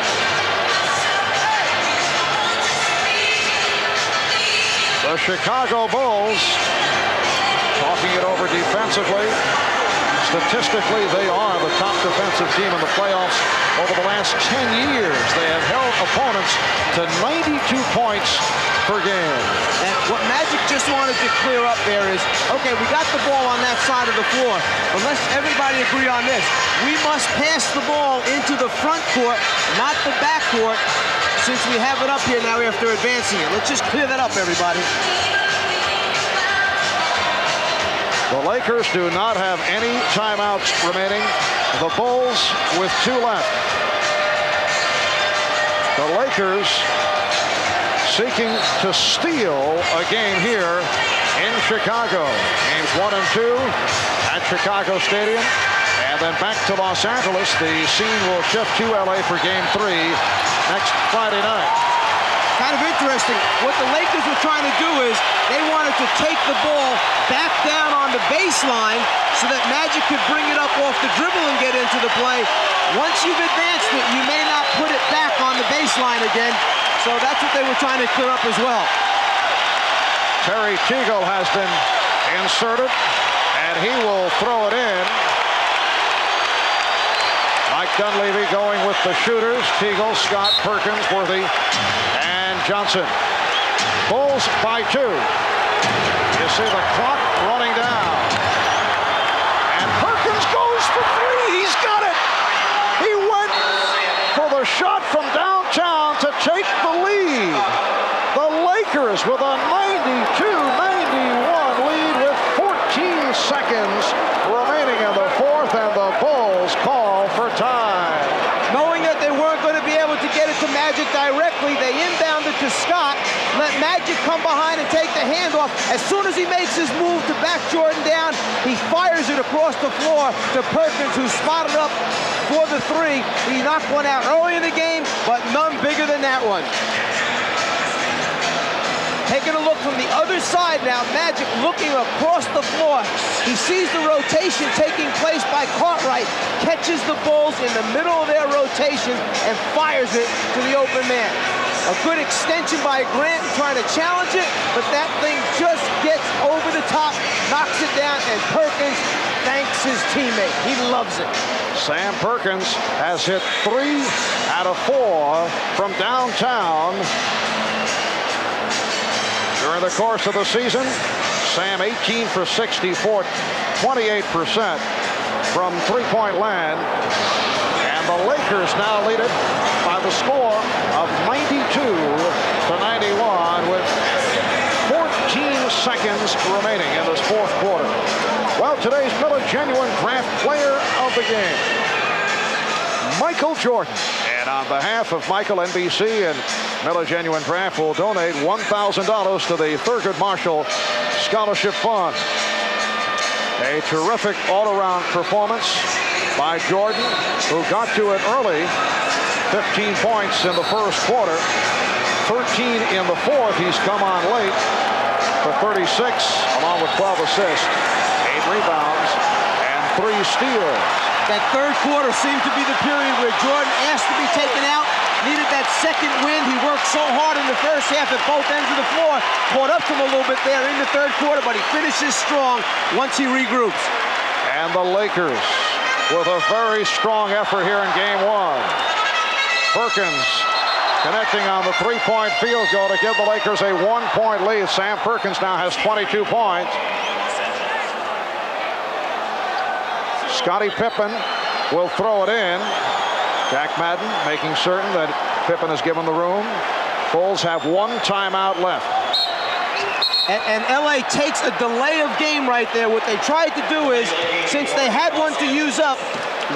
The Chicago Bulls talking it over defensively. Statistically, they are the top defensive team in the playoffs over the last 10 years. They have held opponents to 92 points per game. And what Magic just wanted to clear up there is, okay, we got the ball on that side of the floor, but let's everybody agree on this. We must pass the ball into the front court, not the back court, since we have it up here now after advancing it. Let's just clear that up, everybody. The Lakers do not have any timeouts remaining. The Bulls with 2 left. The Lakers seeking to steal a game here in Chicago. Games 1 and 2 at Chicago Stadium. And then back to Los Angeles. The scene will shift to LA for game 3 next Friday night. Kind of interesting. What the Lakers were trying to do is they wanted to take the ball back down on the the baseline so that Magic could bring it up off the dribble and get into the play. Once you've advanced it, you may not put it back on the baseline again. So that's what they were trying to clear up as well. Terry Teagle has been inserted, and he will throw it in. Mike Dunleavy going with the shooters. Teagle, Scott, Perkins, Worthy, and Johnson. Bulls by 2. You see the clock running down. And Perkins goes for 3. He's got it. He went for the shot from downtown to take the lead. The Lakers with a 92-91 lead with 14 seconds remaining in the fourth, and the Bulls call for time. Knowing that they weren't going to be able to get it to Magic directly, they inbounded to Scott, let Magic come behind and take the handoff. As soon as he makes his move to back Jordan down, he fires it across the floor to Perkins, who spotted up for the 3. He knocked one out early in the game, but none bigger than that one. Taking a look from the other side now, Magic looking across the floor. He sees the rotation taking place by Cartwright, catches the Bulls in the middle of their rotation, and fires it to the open man. A good extension by Grant trying to challenge it, but that thing just gets over the top, knocks it down, and Perkins thanks his teammate. He loves it. Sam Perkins has hit 3 out of 4 from downtown. During the course of the season, Sam 18 for 64, 28% from three-point land. And the Lakers now lead it by the score of 92-91 with 14 seconds remaining in this fourth quarter. Well, today's Miller Genuine Draft Player of the Game, Michael Jordan. And on behalf of Michael, NBC, and Miller Genuine Draft will donate $1,000 to the Thurgood Marshall Scholarship Fund. A terrific all-around performance by Jordan, who got to it early. 15 points in the first quarter, 13 in the fourth. He's come on late for 36, along with 12 assists, 8 rebounds, and 3 steals. That third quarter seemed to be the period where Jordan asked to be taken out, needed that second wind. He worked so hard in the first half at both ends of the floor, caught up to him a little bit there in the third quarter, but he finishes strong once he regroups. And the Lakers with a very strong effort here in game 1. Perkins connecting on the three-point field goal to give the Lakers a 1-point lead. Sam Perkins now has 22 points. Scottie Pippen will throw it in. Jack Madden making certain that Pippen has given the room. Bulls have 1 timeout left. And LA takes a delay of game right there. What they tried to do is, since they had one to use up,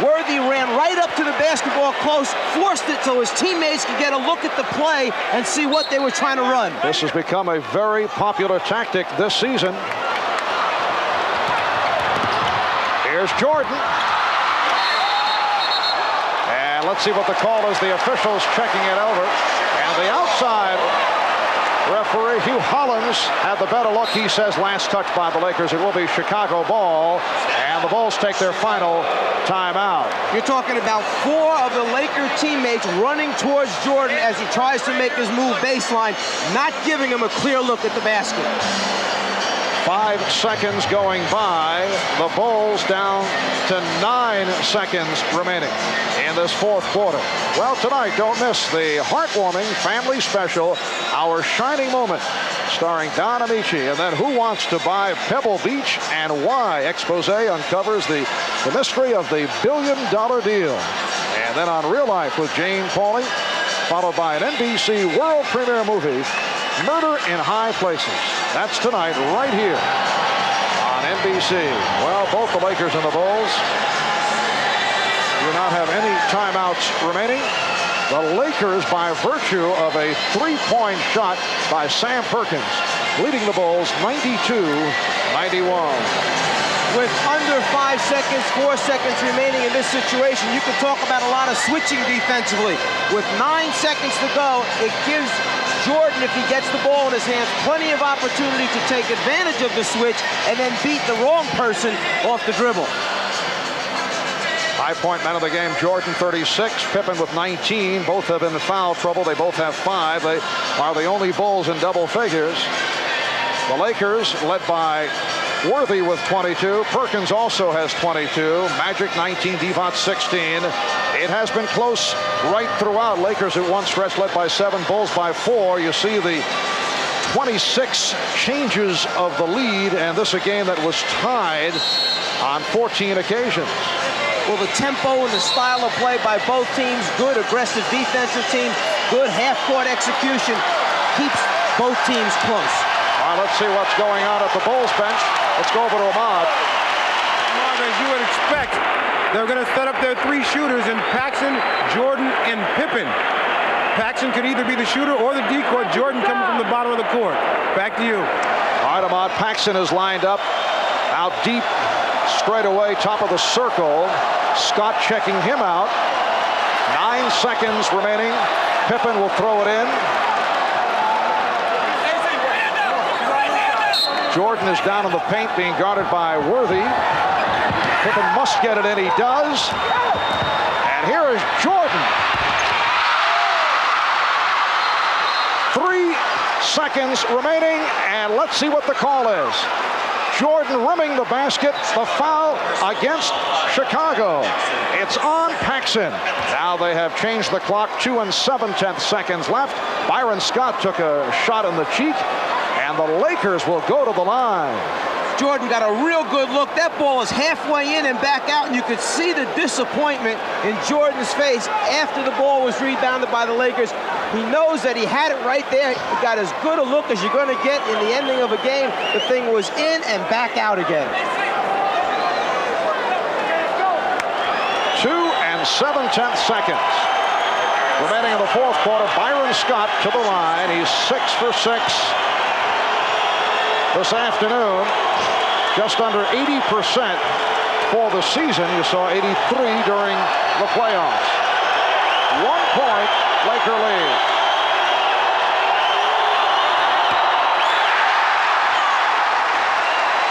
Worthy ran right up to the basketball close, forced it so his teammates could get a look at the play and see what they were trying to run. This has become a very popular tactic this season. Here's Jordan. And let's see what the call is. The officials checking it over. And the outside referee, Hugh Hollins, had the better look. He says last touch by the Lakers. It will be Chicago ball. And the Bulls take their final timeout. You're talking about 4 of the Laker teammates running towards Jordan as he tries to make his move baseline, not giving him a clear look at the basket. 5 seconds going by. The Bulls down to 9 seconds remaining in this fourth quarter. Well, tonight, don't miss the heartwarming family special, Our Shining Moment, starring Don Amici. And then Who Wants to Buy Pebble Beach and Why? Expose uncovers the mystery of the billion-dollar deal. And then on Real Life with Jane Pauley, followed by an NBC world premiere movie, Murder in High Places. That's tonight right here on NBC. Well, both the Lakers and the Bulls do not have any timeouts remaining. The Lakers, by virtue of a three-point shot by Sam Perkins, leading the Bulls 92-91. With under 5 seconds, 4 seconds remaining in this situation, you can talk about a lot of switching defensively. With 9 seconds to go, it gives Jordan, if he gets the ball in his hands, plenty of opportunity to take advantage of the switch and then beat the wrong person off the dribble. High-point man of the game, Jordan, 36. Pippen with 19. Both have been in foul trouble. They both have 5. They are the only Bulls in double figures. The Lakers, led by Worthy with 22. Perkins also has 22. Magic 19, Divac 16. It has been close right throughout. Lakers at one stretch led by 7, Bulls by 4. You see the 26 changes of the lead, and this a game that was tied on 14 occasions. Well, the tempo and the style of play by both teams, good aggressive defensive team, good half-court execution, keeps both teams close. All right, let's see what's going on at the Bulls bench. Let's go over to Ahmad. Ahmad, as you would expect, they're going to set up their 3 shooters in Paxson, Jordan, and Pippen. Paxson could either be the shooter or the decoy. Jordan coming from the bottom of the court. Back to you. All right, Ahmad, Paxson is lined up out deep, straight away, top of the circle. Scott checking him out. 9 seconds remaining. Pippen will throw it in. Jordan is down in the paint, being guarded by Worthy. Pippen must get it in. He does. And here is Jordan. 3 seconds remaining, and let's see what the call is. Jordan rimming the basket, the foul against Chicago. It's on Paxson. Now they have changed the clock, 2 7/10 seconds left. Byron Scott took a shot in the cheek, and the Lakers will go to the line. Jordan got a real good look. That ball is halfway in and back out, and you could see the disappointment in Jordan's face after the ball was rebounded by the Lakers. He knows that he had it right there. He got as good a look as you're going to get in the ending of a game. The thing was in and back out again. 2 7/10 seconds remaining in the fourth quarter. Byron Scott to the line. He's 6 for 6 this afternoon. Just under 80% for the season. You saw 83 during the playoffs. 1 point, Laker lead.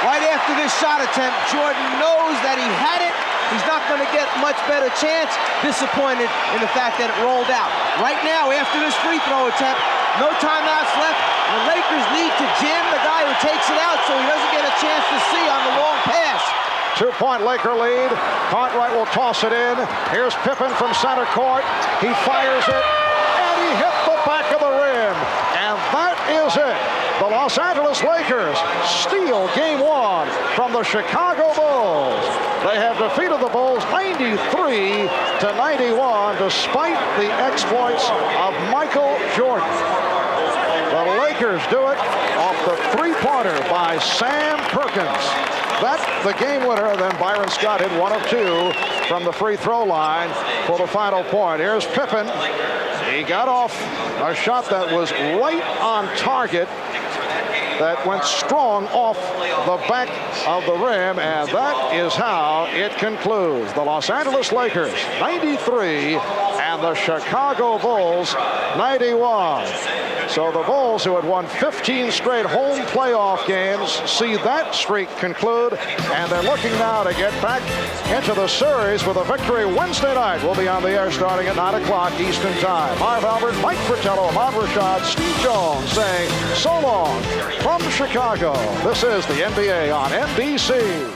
Right after this shot attempt, Jordan knows that he had it. He's not going to get much better chance. Disappointed in the fact that it rolled out. Right now, after this free throw attempt, no timeouts left. The Lakers need to jam the guy who takes it out so he doesn't get a chance to see on the long pass. 2-point Laker lead. Cartwright will toss it in. Here's Pippen from center court. He fires it, and he hit the back of the rim. And that is it. The Los Angeles Lakers steal game 1 from the Chicago Bulls. They have defeated the Bulls 93-91 despite the exploits of Michael Jordan. The Lakers do it off the 3-pointer by Sam Perkins. That's the game winner. Then Byron Scott hit 1 of 2 from the free throw line for the final point. Here's Pippen. He got off a shot that was right on target, that went strong off the back of the rim, and that is how it concludes. The Los Angeles Lakers 93 and the Chicago Bulls 91. So the Bulls, who had won 15 straight home playoff games, see that streak conclude, and they're looking now to get back into the series with a victory Wednesday night. We'll be on the air starting at 9 o'clock Eastern Time. Marv Albert, Mike Fratello, Ahmad Rashad, Steve Jones saying so long from Chicago. This is the NBA on NBC.